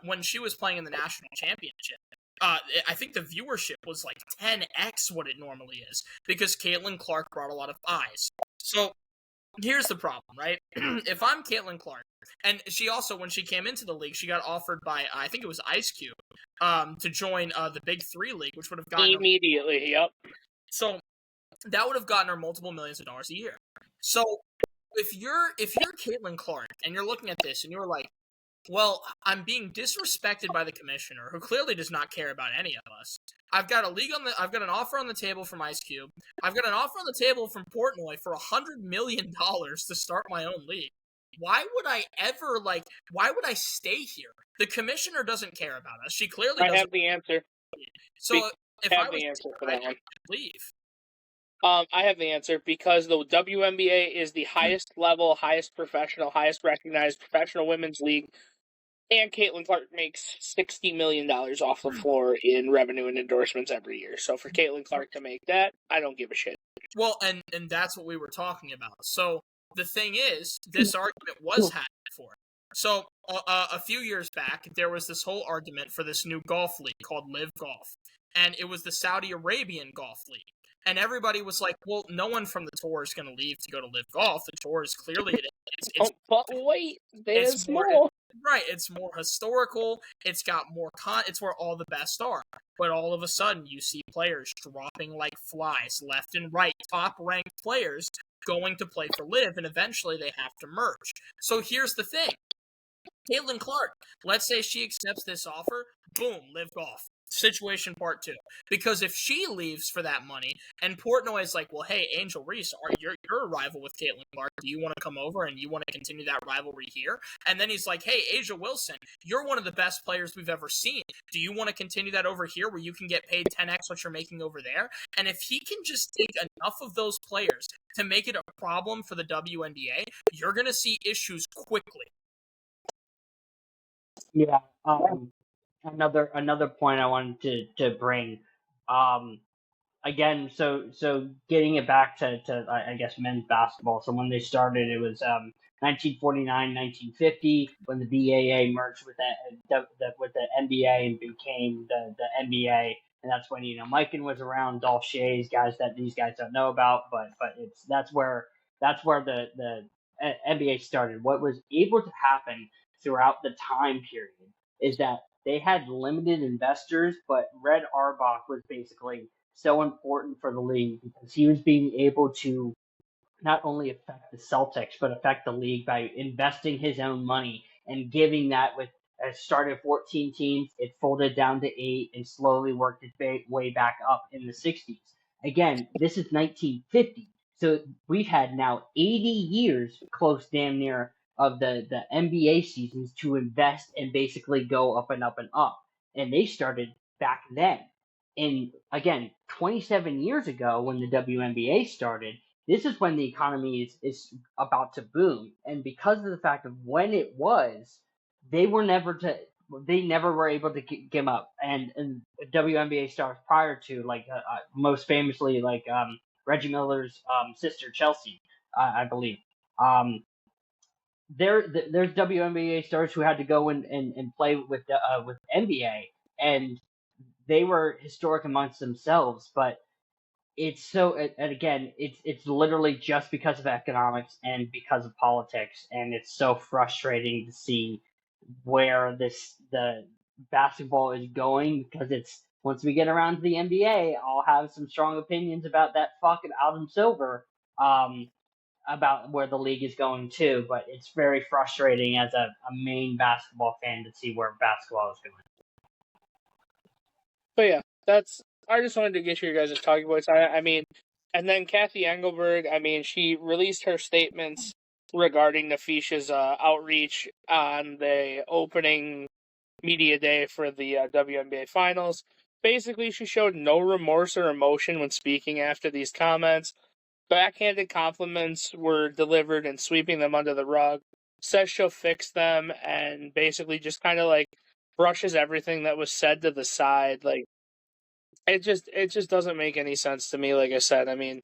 when she was playing in the national championship, I think the viewership was like 10x what it normally is because Caitlin Clark brought a lot of eyes. So here's the problem, right? If I'm Caitlin Clark, and she also, when she came into the league, she got offered by, I think it was Ice Cube, to join the Big Three League, which would have gotten her. Immediately, yep. So that would have gotten her multiple millions of dollars a year. So if you're Caitlin Clark and you're looking at this and you're like, well, I'm being disrespected by the commissioner, who clearly does not care about any of us. I've got an offer on the table from Ice Cube. I've got an offer on the table from Portnoy for $100 million to start my own league. Why would I stay here? The commissioner doesn't care about us. She clearly doesn't. I have the answer. So if I was answer for that one. I'd leave. I have the answer because the WNBA is the highest level, highest professional, highest recognized professional women's league, and Caitlin Clark makes $60 million off the floor in revenue and endorsements every year. So for Caitlin Clark to make that, I don't give a shit. Well, and that's what we were talking about. So the thing is, this argument was had before. So a few years back, there was this whole argument for this new golf league called Live Golf, and it was the Saudi Arabian Golf League. And everybody was like, well, no one from the tour is going to leave to go to Live Golf. The tour is clearly but wait, there's more. Right, it's more historical. It's got more it's where all the best are. But all of a sudden, you see players dropping like flies left and right. Top-ranked players going to play for Live, and eventually they have to merge. So here's the thing. Caitlin Clark, let's say she accepts this offer, boom, Live Golf. Situation part 2. Because if she leaves for that money, and Portnoy is like, well, hey, Angel Reese, you're a rival with Caitlin Clark. Do you want to come over and you want to continue that rivalry here? And then he's like, hey, Asia Wilson, you're one of the best players we've ever seen. Do you want to continue that over here where you can get paid 10x what you're making over there? And if he can just take enough of those players to make it a problem for the WNBA, you're going to see issues quickly. Yeah. Another point I wanted to bring. Again, so getting it back to I guess men's basketball. So when they started, it was 1949, 1950 when the BAA merged with the NBA and became the NBA, and that's when Mikan was around, Dolph Shays, guys that these guys don't know about, but that's where the NBA started. What was able to happen throughout the time period is that they had limited investors, but Red Auerbach was basically so important for the league because he was being able to not only affect the Celtics, but affect the league by investing his own money and giving that with it started 14 teams, it folded down to 8 and slowly worked its way back up in the 60s. Again, this is 1950. So we've had now 80 years, close damn near, of the NBA seasons to invest and basically go up and up and up. And they started back then. again, 27 years ago when the WNBA started, this is when the economy is about to boom. And because of the fact of when it was, they never were able to give up. And WNBA stars prior to, most famously, Reggie Miller's sister, Chelsea, I believe. There's WNBA stars who had to go and play with NBA, and they were historic amongst themselves, but it's so, and again, it's literally just because of economics and because of politics, and it's so frustrating to see where the basketball is going, because it's, once we get around to the NBA, I'll have some strong opinions about that fucking Adam Silver, about where the league is going too, but it's very frustrating as a main basketball fan to see where basketball is going. But yeah, I just wanted to get your guys' talking points. I mean, and then Kathy Engelberg, I mean, she released her statements regarding Nafisha's outreach on the opening media day for the WNBA Finals. Basically, she showed no remorse or emotion when speaking after these comments. Backhanded compliments were delivered and sweeping them under the rug. Says she'll fix them and basically just kind of like brushes everything that was said to the side. Like, it just doesn't make any sense to me. Like I said, I mean,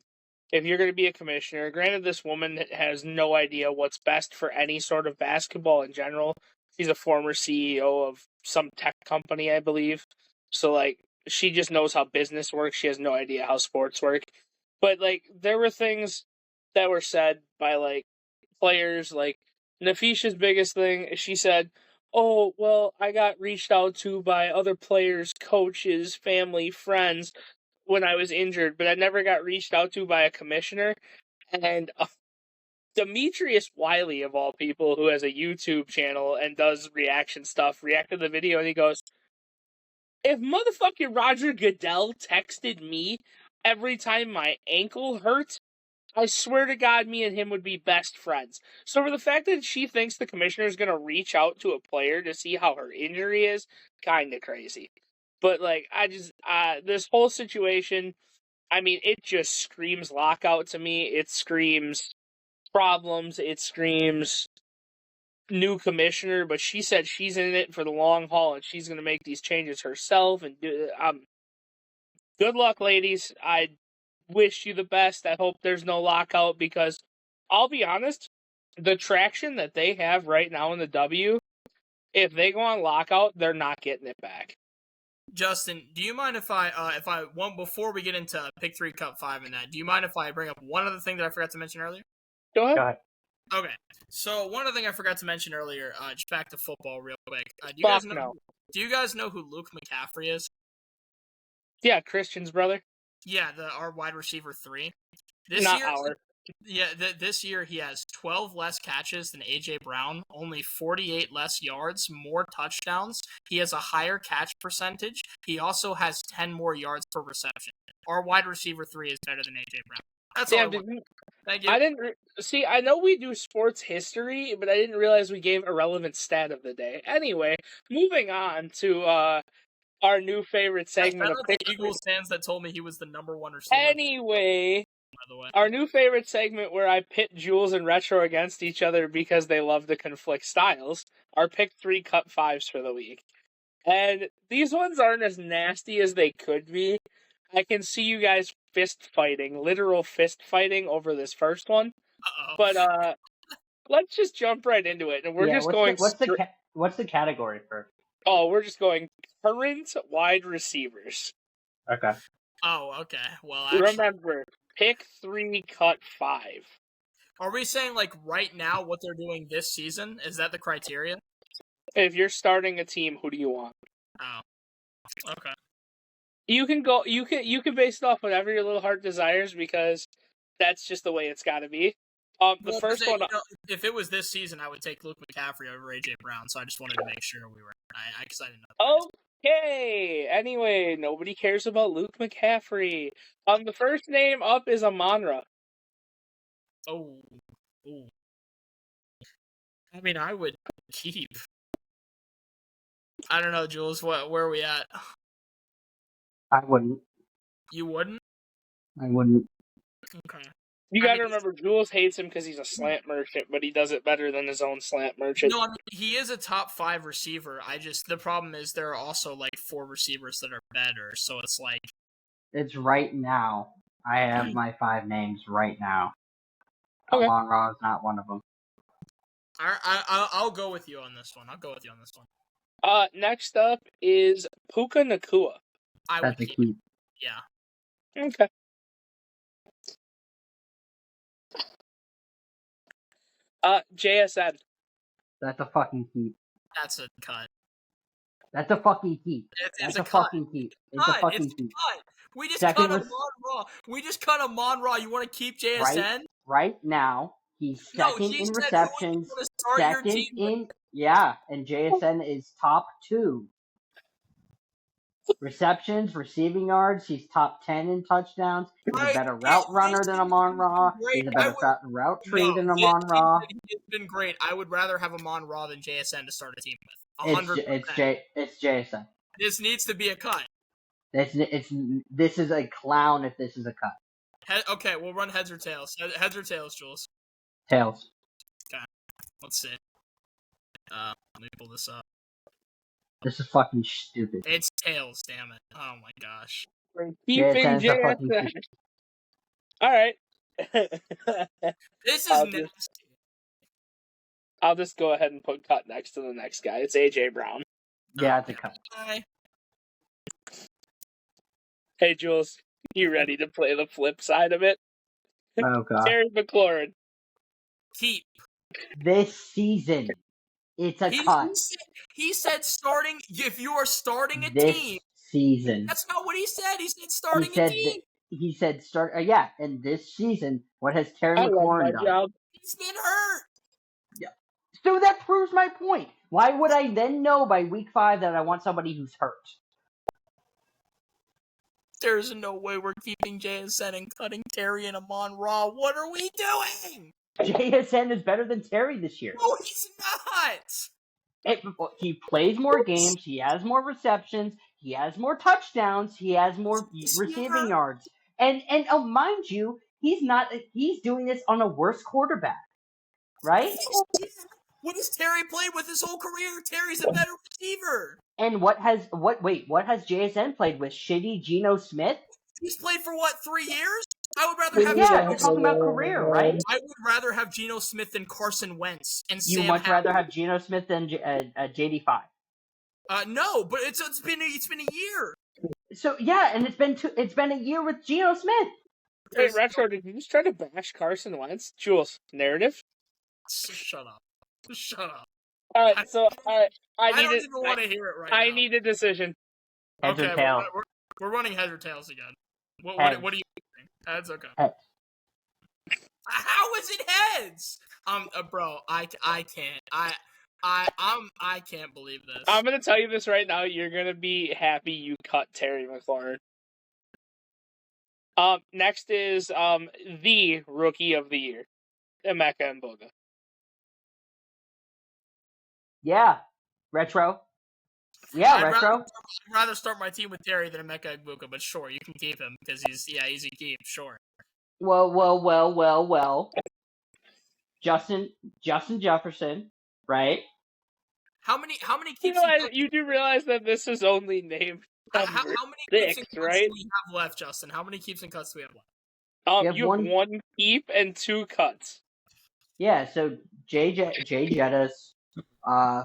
if you're going to be a commissioner, granted, this woman has no idea what's best for any sort of basketball in general. She's a former CEO of some tech company, I believe. So, like, she just knows how business works. She has no idea how sports work. But, like, there were things that were said by, like, players. Like, Nafisha's biggest thing, she said, "Oh, well, I got reached out to by other players, coaches, family, friends when I was injured, but I never got reached out to by a commissioner." And Demetrius Wiley, of all people, who has a YouTube channel and does reaction stuff, reacted to the video and he goes, "If motherfucking Roger Goodell texted me every time my ankle hurt, I swear to God, me and him would be best friends." So for the fact that she thinks the commissioner is going to reach out to a player to see how her injury is, kind of crazy. But, like, this whole situation, I mean, it just screams lockout to me. It screams problems. It screams new commissioner, but she said she's in it for the long haul and she's going to make these changes herself. And good luck, ladies. I wish you the best. I hope there's no lockout because I'll be honest, the traction that they have right now in the W, if they go on lockout, they're not getting it back. Justin, do you mind if I before we get into pick 3 cut 5 and that, do you mind if I bring up one other thing that I forgot to mention earlier? Go ahead. Go ahead. Okay, so one other thing I forgot to mention earlier, just back to football real quick. Do you guys know who Luke McCaffrey is? Yeah, Christian's brother. Yeah, our wide receiver 3. This year he has 12 less catches than AJ Brown, only 48 less yards, more touchdowns. He has a higher catch percentage. He also has 10 more yards per reception. Our wide receiver 3 is better than AJ Brown. That's all I want. Thank you. I didn't see. I know we do sports history, but I didn't realize we gave a relevant stat of the day. Anyway, moving on to our new favorite segment of the Eagles fans that told me he was the number 1 receiver. Anyway, by the way, our new favorite segment where I pit Jules and Retro against each other because they love to conflict styles. Our pick 3 cut 5s for the week, and these ones aren't as nasty as they could be. I can see you guys literal fist fighting over this first one. Uh-oh. But let's just jump right into it, and we're just going. What's the category first? Oh, we're just going current wide receivers. Okay. Oh, okay. Well, actually, remember, pick 3, cut 5. Are we saying like right now what they're doing this season? Is that the criteria? If you're starting a team, who do you want? Oh, okay. You can go. You can base it off whatever your little heart desires because that's just the way it's got to be. The first one. If it was this season, I would take Luke McCaffrey over AJ Brown. So I just wanted to make sure we were. Because I didn't know. Okay. Anyway, nobody cares about Luke McCaffrey. The first name up is Amon-Ra. Oh. I mean, I would keep. I don't know, Jules. Where are we at? I wouldn't. You wouldn't? I wouldn't. Okay. You I got to mean, remember, Jules hates him because he's a slant merchant, but he does it better than his own slant merchant. No, I mean, he is a top 5 receiver. The problem is there are also like 4 receivers that are better. So it's like, It's right now. I have my 5 names right now. Okay. Amon-Ra is not one of them. I'll go with you on this one. Next up is Puka Nakua. That's a keep. Yeah. Okay. JSN. That's a fucking keep. That's a cut. That's a fucking keep. It's That's a a cut. fucking keep. It's a fucking keep. Cut. We just Second cut was- Amon-Ra. We just cut Amon-Ra. You want to keep JSN? Right now, he's second he in said, receptions. who would you want to start your Second team with? in and JSN is top 2. Receptions, receiving yards, he's top 10 in touchdowns. He's a better route runner than Amon-Ra. He's a better route tree than Amon-Ra. It's been great. I would rather have Amon-Ra than JSN to start a team with. 100%. It's JSN. This needs to be a cut. This is a clown if this is a cut. Okay, we'll run heads or tails. Heads or tails, Jules. Tails. Let's see. Let me pull this up. This is fucking stupid. It's tails, damn it. Oh my gosh. Keeping JSN's a fucking JSN. keep. All right. This is I'll nasty. I'll just go ahead and put cut next to the next guy. It's AJ Brown. Yeah, it's a cut. Bye. Hey, Jules, you ready to play the flip side of it? Oh god. Terry McLaurin. Keep. This season, it's a cut. He said starting. If you are starting a This team, season. that's not what he said. He said starting He said a team. he said start. And this season, what has Terry I love my McLaurin done? job. He's been hurt. So that proves my point. Why would I then know by week 5 that I want somebody who's hurt? There's no way we're keeping JSN and cutting Terry and Amon-Ra. What are we doing? JSN is better than Terry this year. No, he's not. He plays more games. He has more receptions. He has more touchdowns. He has more receiving yards. And mind you, he's doing this on a worse quarterback, right? What has Terry played with his whole career? Terry's a better receiver. And what has JSN played with? Shitty Geno Smith? He's played for what, 3 years? I would rather have. Yeah, we're talking about career, right? I would rather have Geno Smith than Carson Wentz and You Sam much Howell. rather have Geno Smith than JD5. No, but it's been a year. So yeah, and it's been a year with Geno Smith. Wait, Retro, did you just try to bash Carson Wentz? Jules, narrative? Shut up. All right, so I don't even want to hear it right now. I need a decision. Heads or Okay, tails? we're running heads or tails again. What are you thinking? Heads, okay. Heads. How is it heads? Bro, I can't. I can't believe this. I'm gonna tell you this right now. You're gonna be happy you cut Terry McLaurin. Next is the rookie of the year, Emeka Mboga. Yeah, Retro. Yeah, Retro. I'd rather start my team with Terry than Emeka Egbuka, but sure, you can keep him because he's a keep. Sure. Well. Justin Jefferson, right? How many keeps? You do realize that this is only named how number many 6, keeps and cuts right? do we have left, Justin? How many keeps and cuts do we have left? You have one keep and 2 cuts. Yeah, so Jay Jettis.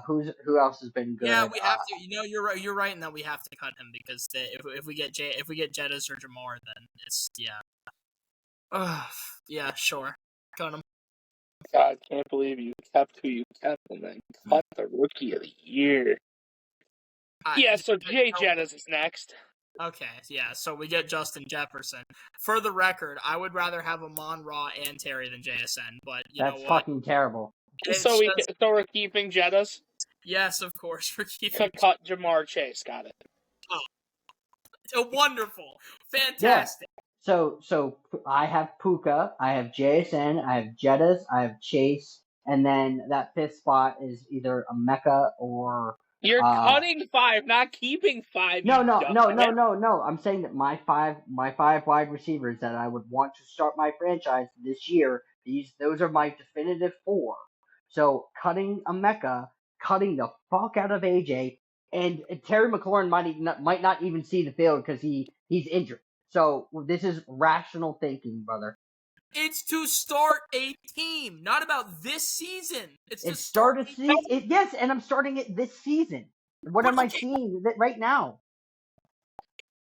Who else has been good? Yeah, we have to. You're right. You're right in that we have to cut him because if we get Jettis or Jamar, then it's yeah, sure, cut him. God, can't believe you kept who you kept and then cut the rookie of the year. So Jay Jettis is next. Okay, yeah, so we get Justin Jefferson. For the record, I would rather have Amon-Ra and Terry than JSN, but that's know what? fucking terrible. So we're keeping Jettis? Yes, of course, we're keeping... Cut Jamar Chase, got it. Oh, wonderful. Fantastic. Yeah. So I have Puka, I have JSN, I have Jettis, I have Chase, and then that 5th spot is either Emeka or You're cutting 5, not keeping 5. No. you dumbass. I'm saying that my five wide receivers that I would want to start my franchise this year, those are my definitive 4. So cutting Emeka, cutting the fuck out of AJ, and Terry McLaurin might not even see the field because he's injured. So this is rational thinking, brother. It's to start a team, not about this season. It's to It start started a season. Yes, and I'm starting it this season. What But am I okay. seeing right now?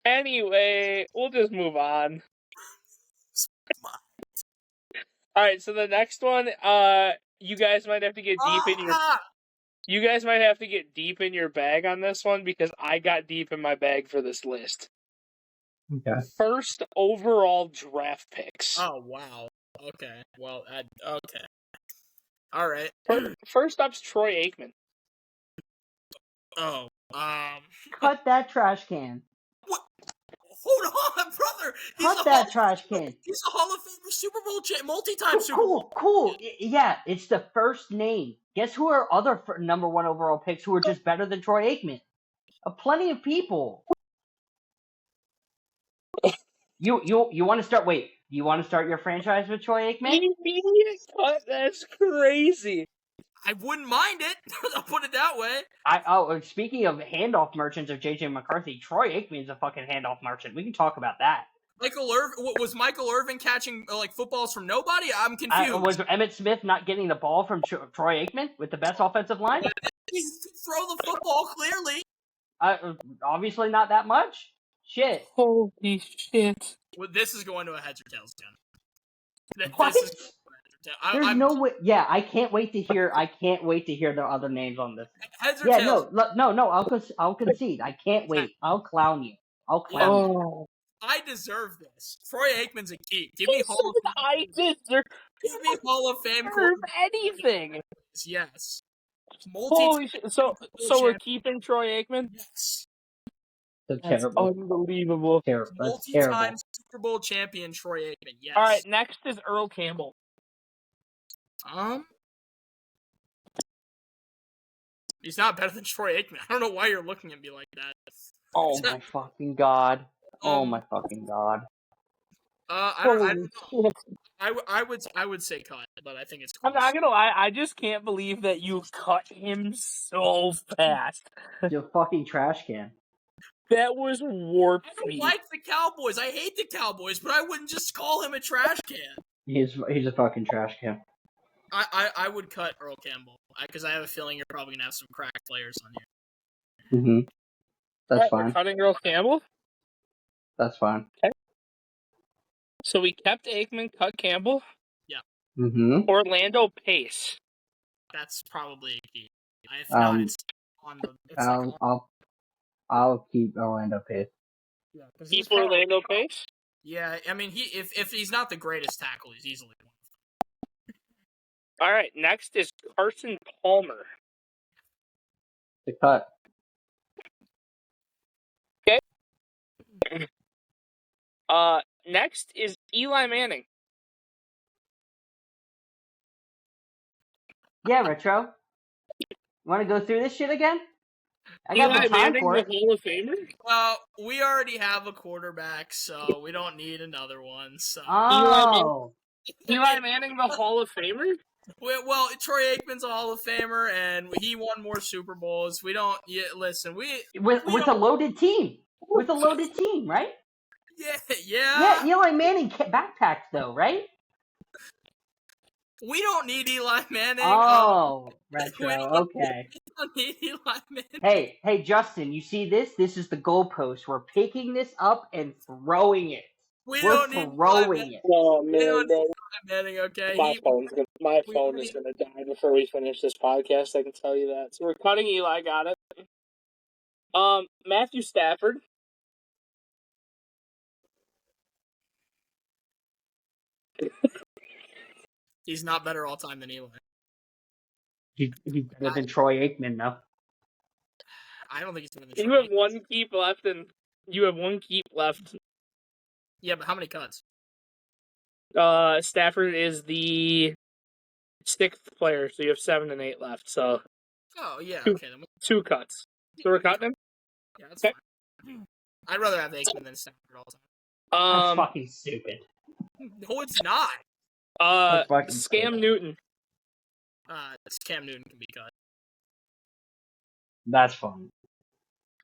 Anyway, we'll just move on. All right, so the next one, you guys might have to get deep in your. You guys might have to get deep in your bag on this one because I got deep in my bag for this list. Okay. First overall draft picks. Oh wow. Okay. Well, okay. All right. First up's Troy Aikman. Oh. Cut that trash can. What? Hold on, brother. Cut that trash can. He's a Hall of Famer, Super Bowl multi-time Super Bowl. Cool. Yeah, it's the first name. Guess who are other number 1 overall picks who are just better than Troy Aikman? Plenty of people. You want to start? Wait, you want to start your franchise with Troy Aikman? Immediate cut. That's crazy. I wouldn't mind it. I'll put it that way. Speaking of handoff merchants of JJ McCarthy, Troy Aikman's a fucking handoff merchant. We can talk about that. Was Michael Irvin catching footballs from nobody? I'm confused. Was Emmitt Smith not getting the ball from Troy Aikman with the best offensive line? He could throw the football clearly. Obviously not that much. Shit. Holy shit. Well, this is going to a heads or tails again. What? There's I'm no way. Yeah, I can't wait to hear. The other names on this. heads or tails. No. I'll concede. I can't wait. I'll clown you. You. I deserve this. Troy Aikman's a key. Give me Hall of Fame. I deserve. Give me Hall of Fame. Anything. Yes. Holy shit. So we're keeping Troy Aikman? Yes. That's terrible. Unbelievable. Terrible. Multi-time Super Bowl champion Troy Aikman. Yes. All right, next is Earl Campbell. He's not better than Troy Aikman. I don't know why you're looking at me like that. Oh my fucking god. Oh my fucking god. I would say cut, but I think it's close. I'm not gonna lie, I just can't believe that you cut him so fast. You fucking trash can. That was warp I don't speed. like the Cowboys. I hate the Cowboys, but I wouldn't just call him a trash can. He's a fucking trash can. I would cut Earl Campbell because I have a feeling you're probably gonna have some crack players on here. Mm-hmm. That's fine. We're cutting Earl Campbell? That's fine. Okay. So we kept Aikman, cut Campbell. Yeah. Mm-hmm. Orlando Pace. That's probably a key. If not, it's on the. It's I'll keep Orlando Pace. Yeah, keep Orlando Pace. Yeah, I mean, if he's not the greatest tackle, he's easily one. All right, next is Carson Palmer. The cut. Okay. Next is Eli Manning. Yeah, Retro. Want to go through this shit again? I got Eli the time Manning, for the it. Hall of Famer? Well, we already have a quarterback, so we don't need another one. So Eli Manning, the Hall of Famer? Well, Troy Aikman's a Hall of Famer, and he won more Super Bowls. We don't. Yeah, listen, with a loaded team. With a loaded team, right? Yeah. Yeah, Eli Manning backpacks though, right? We don't need Eli Manning. Oh, Retro. Okay. We don't need Eli Manning. Hey, Justin, you see this? This is the goalpost. We're picking this up and throwing it. We're throwing it. Oh, we man, don't bro. need Eli Manning, okay? My phone is gonna die before we finish this podcast, I can tell you that. So we're cutting Eli, got it. Matthew Stafford. He's not better all time than Eli. He's better than Troy Aikman, though. I don't think he's better than Troy. You have one keep left, and you have one keep left. Yeah, but how many cuts? Stafford is the 6th player, so you have 7 and 8 left. So Oh yeah, Two- okay. Then 2 cuts. So we're cutting him? yeah, that's Okay. fine. I'd rather have Aikman than Stafford all the That's Um, fucking stupid. time. No, it's not. That's fucking Scam stupid. Newton. Cam Newton can be cut. That's fun.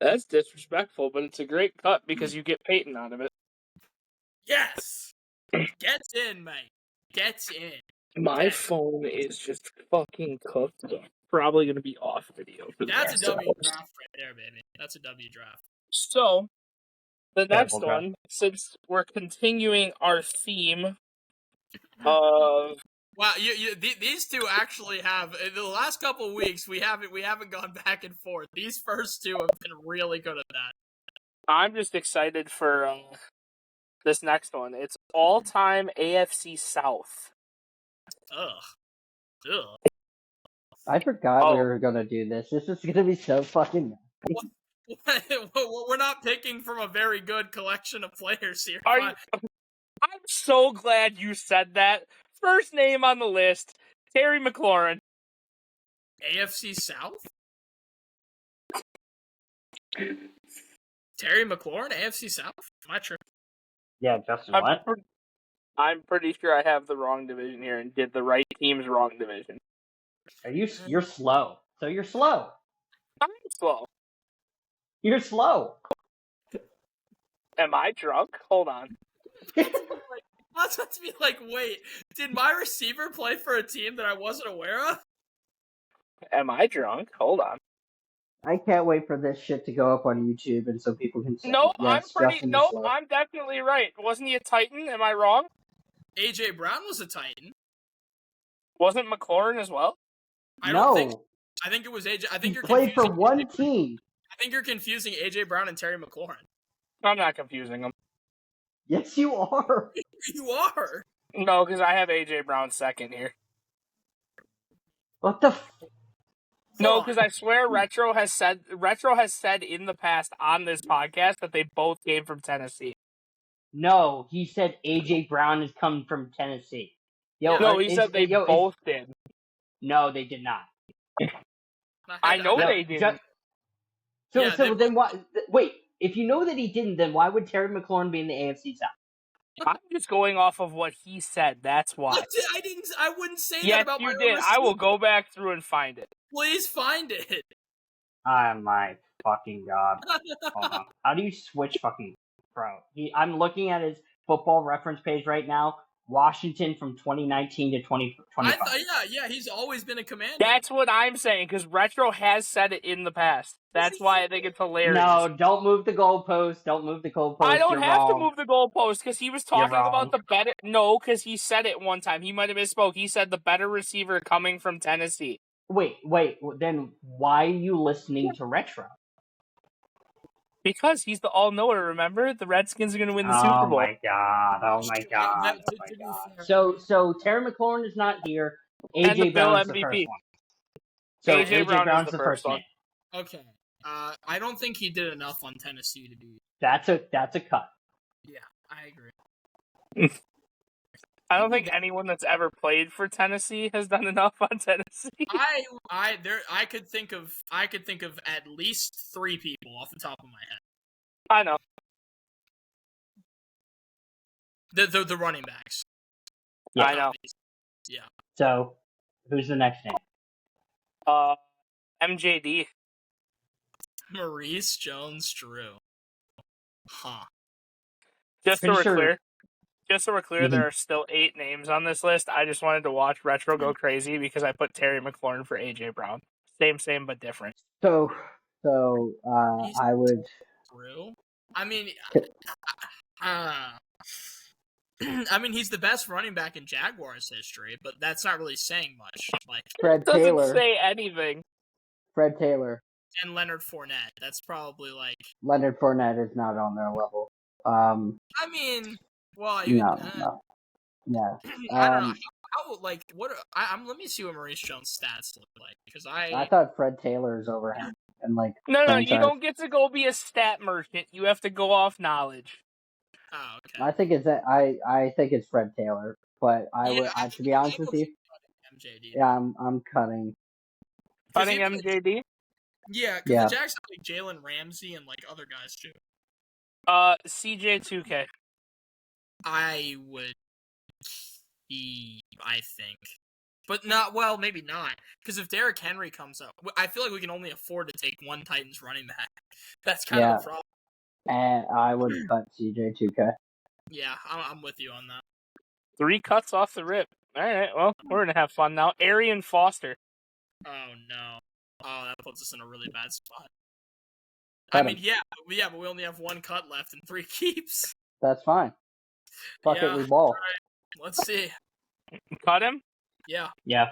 That's disrespectful, but it's a great cut because you get Peyton out of it. Yes. Gets in, mate. Gets in. My Yes. phone is just fucking cooked. So I'm probably gonna be off video for the That's a rest of W this. draft right there, baby. That's a W draft. So the next Terrible draft. one, since we're continuing our theme of Wow, these two actually have in the last couple of weeks we haven't gone back and forth. These first two have been really good at that. I'm just excited for this next one. It's all-time AFC South. Ugh. I forgot we Oh. were gonna do this. This is gonna be so fucking. We're not picking from a very good collection of players here. Are you? I'm so glad you said that. First name on the list, Terry McLaurin. AFC South? Terry McLaurin, AFC South? Am I tripping? Yeah, Justin. What? I'm pretty sure I have the wrong division here and did the right team's wrong division. Are you? You're slow. So you're slow. I'm slow. You're slow. Am I drunk? Hold on. I was about to be like, wait, did my receiver play for a team that I wasn't aware of? Am I drunk? Hold on. I can't wait for this shit to go up on YouTube and so people can say, No, yes, Justin is slow. I'm definitely right. Wasn't he a Titan? Am I wrong? AJ Brown was a Titan. Wasn't McLaurin as well? I don't think. No. I think it was AJ. I He think you're played for confusing one team. I think you're confusing AJ Brown and Terry McLaurin. I'm not confusing them. Yes, you are. You are. No, because I have AJ Brown second here. What the? No, because I swear Retro has said in the past on this podcast that they both came from Tennessee. No, he said AJ Brown is coming from Tennessee. Yo, No, he said they both did. No, they did not. I know No, they didn't. So then why? Wait, if you know that he didn't, then why would Terry McLaurin be in the AFC South? I'm just going off of what he said. That's why. I didn't. I wouldn't say Yes, that about you my did. own I will receiver. go back through and find it. Please find it. Oh my fucking god! Hold on. How do you switch fucking pro? I'm looking at his Football Reference page right now. Washington from 2019 to 2025. Yeah, he's always been a Commander. That's what I'm saying, because Retro has said it in the past. That's why I think it's hilarious. No, don't move the goalpost. Don't move the goalpost. I don't You're have wrong. to move the goalpost, because he was talking You're about the better... No, because he said it one time. He might have misspoke. He said the better receiver coming from Tennessee. Wait. Then why are you listening to Retro? Because he's the all-knower, remember? The Redskins are going to win the Super Bowl. Oh my god. So Terry McLaurin is not here. And the AJ Bill Brown's the MVP. first one. So AJ Brown is Brown's the the first first one. name. Okay. I don't think he did enough on Tennessee to be. That's a cut. Yeah, I agree. I don't think anyone that's ever played for Tennessee has done enough on Tennessee. I could think of at least 3 people off the top of my head. I know. The running backs. Yeah. I know. Yeah. So who's the next name? MJD. Maurice Jones-Drew. Huh. Just so we're clear, Mhm. there are still 8 names on this list. I just wanted to watch Retro go crazy because I put Terry McLaurin for AJ Brown. Same, but different. So I would. Drew? I mean, he's the best running back in Jaguars history, but that's not really saying much. Like Fred Doesn't Taylor. say anything. Fred Taylor. And Leonard Fournette. That's probably like. Leonard Fournette is not on their level. I mean, well, you, No. I don't know. How like what? Let me see what Maurice Jones' stats look like because I thought Fred Taylor is over him and like. No, franchise. you don't get to go be a stat merchant. You have to go off knowledge. Oh, okay. I think it's Fred Taylor, but to be honest with you, MJD. yeah, I'm cutting. Cutting MJD. Yeah, because Yeah. the Jags have like Jalen Ramsey and like other guys too. CJ2K. I would I think. But not, well, maybe not. Because if Derrick Henry comes up, I feel like we can only afford to take one Titans running back. That's kind of the problem. And I would cut CJ2K. Yeah, I'm with you on that. 3 cuts off the rip. All right, well, we're going to have fun now. Arian Foster. Oh, no. Oh, that puts us in a really bad spot. Cut I mean, him. yeah, but we only have 1 cut left and 3 keeps. That's fine. Fuck it, we ball. Right. Let's see. Cut him? Yeah. Yeah.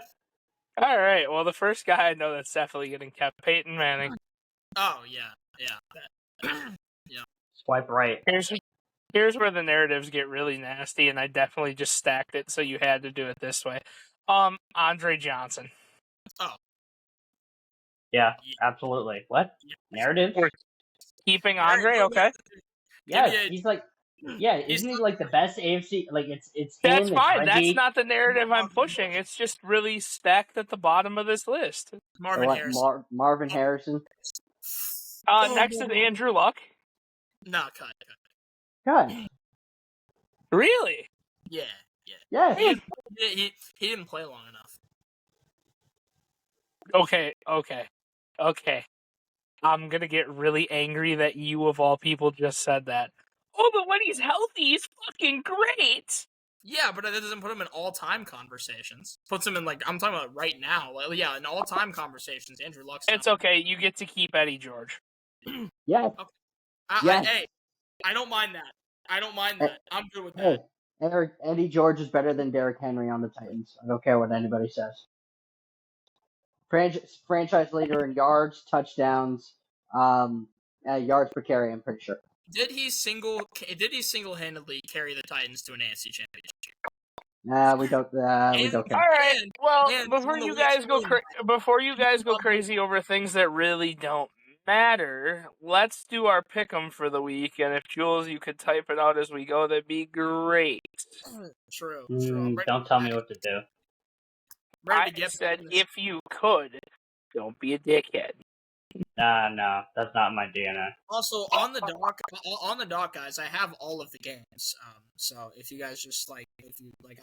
All right, well, the first guy I know that's definitely getting kept, Peyton Manning. Oh, yeah. Swipe right. Here's where the narratives get really nasty, and I definitely just stacked it, so you had to do it this way. Andre Johnson. Oh. Yeah, absolutely. What? Narratives? We're keeping Andre, okay. Yeah, he's like, isn't he like the best AFC? Like it's That's him, fine. it's That's Reggie. not the narrative I'm pushing. It's just really stacked at the bottom of this list. Marvin Harrison. Marvin Harrison. Next is Andrew Luck. No, cut. God. Really? Yeah. Yes. He didn't play long enough. Okay. I'm gonna get really angry that you of all people just said that. Oh, but when he's healthy, he's fucking great. Yeah, but that doesn't put him in all-time conversations. Puts him in, like, I'm talking about right now. Like, yeah, in all-time conversations, Andrew Luck's It's okay. You get to keep Eddie George. Yes. Hey, I don't mind that. I'm good with that. Hey, Eddie George is better than Derrick Henry on the Titans. I don't care what anybody says. Franchise leader in yards, touchdowns, yards per carry. I'm pretty sure. Did he single-handedly carry the Titans to an AFC championship? We don't care. All right. Well, before on you the guys go crazy over things that really don't matter, let's do our pick'em for the week. And if Jules, you could type it out as we go, that'd be great. True. Don't tell me what to do. Ready to I said if you could, don't be a dickhead. No, that's not my DNA. Also, on the dock, guys, I have all of the games. So if you guys just I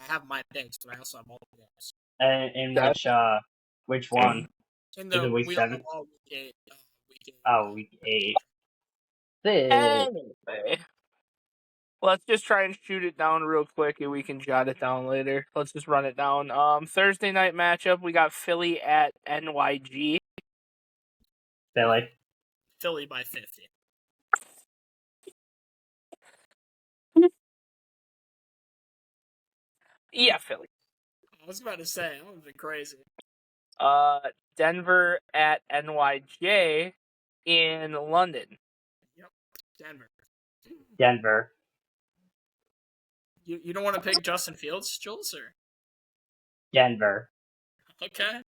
have my picks, but I also have all the games. And in which one? In Is it week 7? Week 8. Oh, week 8. Anyway, let's just try and shoot it down real quick, and we can jot it down later. Let's just run it down. Thursday night matchup, we got Philly at NYG. Philly by 50. Yeah, Philly. I was about to say, that would have been crazy. Denver at NYJ in London. Yep, Denver. Denver. You don't want to pick Justin Fields, Jules, or? Denver. Okay.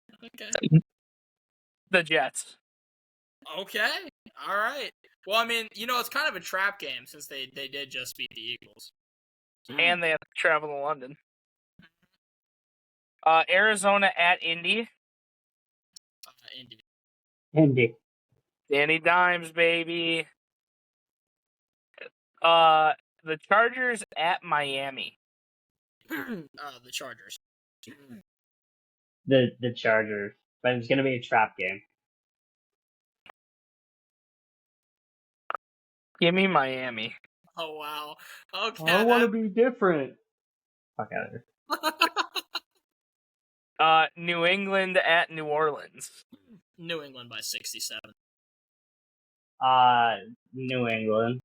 The Jets. Okay. All right. Well, I mean, it's kind of a trap game since they did just beat the Eagles. And they have to travel to London. Arizona at Indy. Indy. Danny Dimes, baby. The Chargers at Miami. The Chargers. The Chargers. But it's gonna be a trap game. Give me Miami. Oh, wow. Okay. I want to be different. Fuck out of here. New England at New Orleans. New England by 67. New England.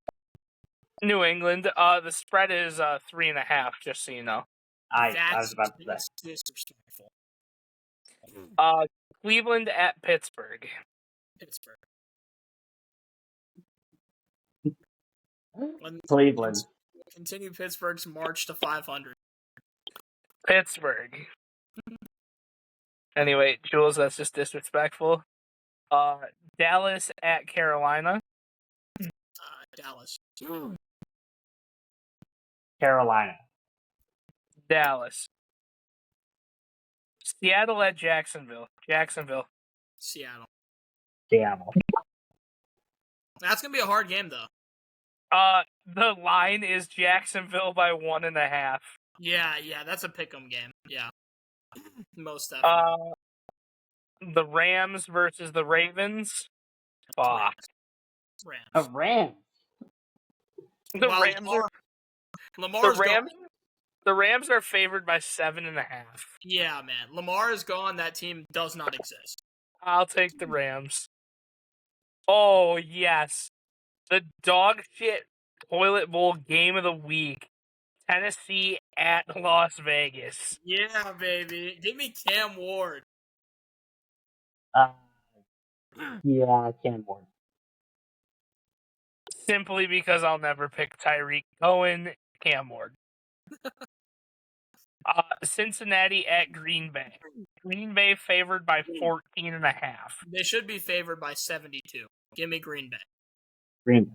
New England. The spread is 3.5. Just so you know. I was about to say. That's disrespectful. Cleveland at Pittsburgh. Cleveland. Continue Pittsburgh's march to 500. Pittsburgh. Anyway, Jules, that's just disrespectful. Dallas at Carolina. Dallas. Carolina. Dallas. Seattle at Jacksonville. Seattle. Seattle. That's gonna be a hard game though. The line is Jacksonville by 1.5. Yeah, that's a pick'em game. Yeah, most definitely. The Rams versus the Ravens. Fuck. Rams. Rams. The Wow, Rams are Lamar's gone. The Rams are favored by 7.5. Yeah, man. Lamar is gone. That team does not exist. I'll take the Rams. Oh yes, the dog shit toilet bowl game of the week. Tennessee at Las Vegas. Yeah, baby. Give me Cam Ward. Yeah, Cam Ward. Simply because I'll never pick Tyreek Cohen. Cam Ward. Cincinnati at Green Bay. Green Bay favored by 14.5. They should be favored by 72. Give me Green Bay. Green Bay.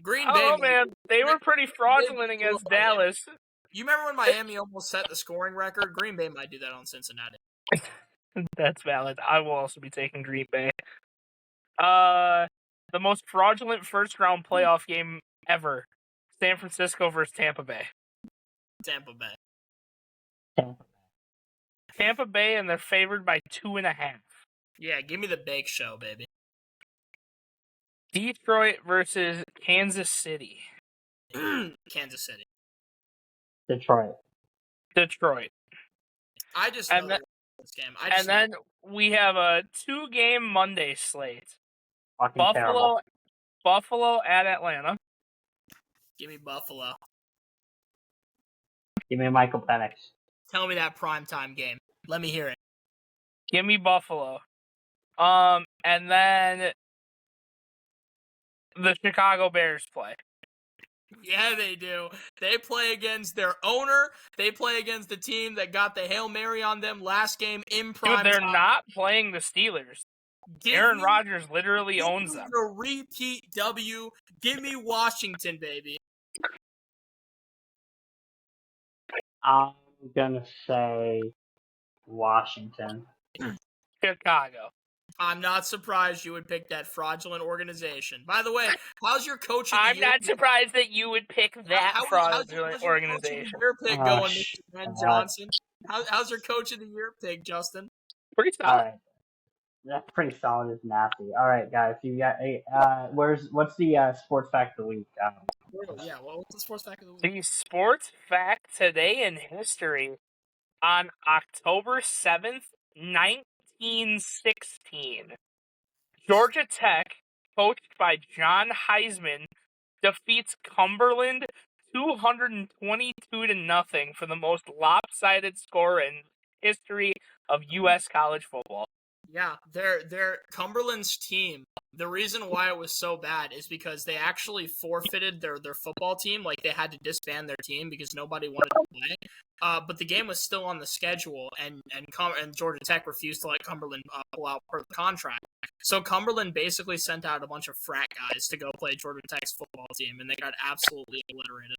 Green I Bay. don't know, man. They were pretty fraudulent They against Miami. Dallas. You remember when Miami almost set the scoring record? Green Bay might do that on Cincinnati. That's valid. I will also be taking Green Bay. The most fraudulent first round playoff game ever. San Francisco versus Tampa Bay. Tampa Bay. Tampa Bay, and they're favored by 2.5. Yeah, give me the bake show, baby. Detroit versus Kansas City. Kansas City. Detroit. I just And know then- this game. Then we have a 2-game Monday slate. Fucking terrible. Buffalo at Atlanta. Give me Buffalo. Give me Michael Penix. Tell me that primetime game. Let me hear it. Give me Buffalo. And then the Chicago Bears play. Yeah, they do. They play against their owner. They play against the team that got the Hail Mary on them last game in prime Dude, they're time. not playing the Steelers. Aaron Rodgers literally owns them. A repeat W. Give me Washington, baby. I'm gonna say Washington. Chicago. I'm not surprised you would pick that fraudulent organization. By the way, how's your coach of the I'm year? not surprised that you would pick that fraudulent how's organization. your pick Oh, going, shit. Mr. Ben Johnson? How's your coach of the year pick, Justin? Pretty solid. Alright. That's pretty solid as nasty. Alright, guys. You got what's the sports fact of the week? Yeah, well, what's the sports fact of the week? The sports fact today in history on October 7th, 1916. Georgia Tech, coached by John Heisman, defeats Cumberland 222-0 for the most lopsided score in history of U.S. college football. Yeah, their Cumberland's team. The reason why it was so bad is because they actually forfeited their football team. Like, they had to disband their team because nobody wanted to play. But the game was still on the schedule, and Georgia Tech refused to let Cumberland pull out per the contract. So Cumberland basically sent out a bunch of frat guys to go play Georgia Tech's football team, and they got absolutely obliterated.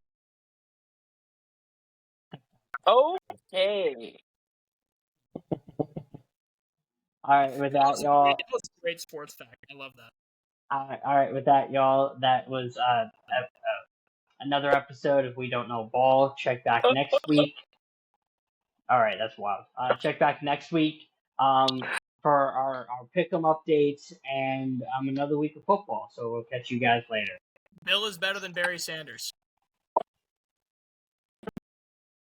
Okay. Alright, with that, y'all. That was a great sports fact. I love that. Alright, with that, y'all. That was another episode of We Don't Know Ball. Check back next week. Alright, that's wild. Check back next week for our pick'em updates and another week of football. So we'll catch you guys later. Bill is better than Barry Sanders.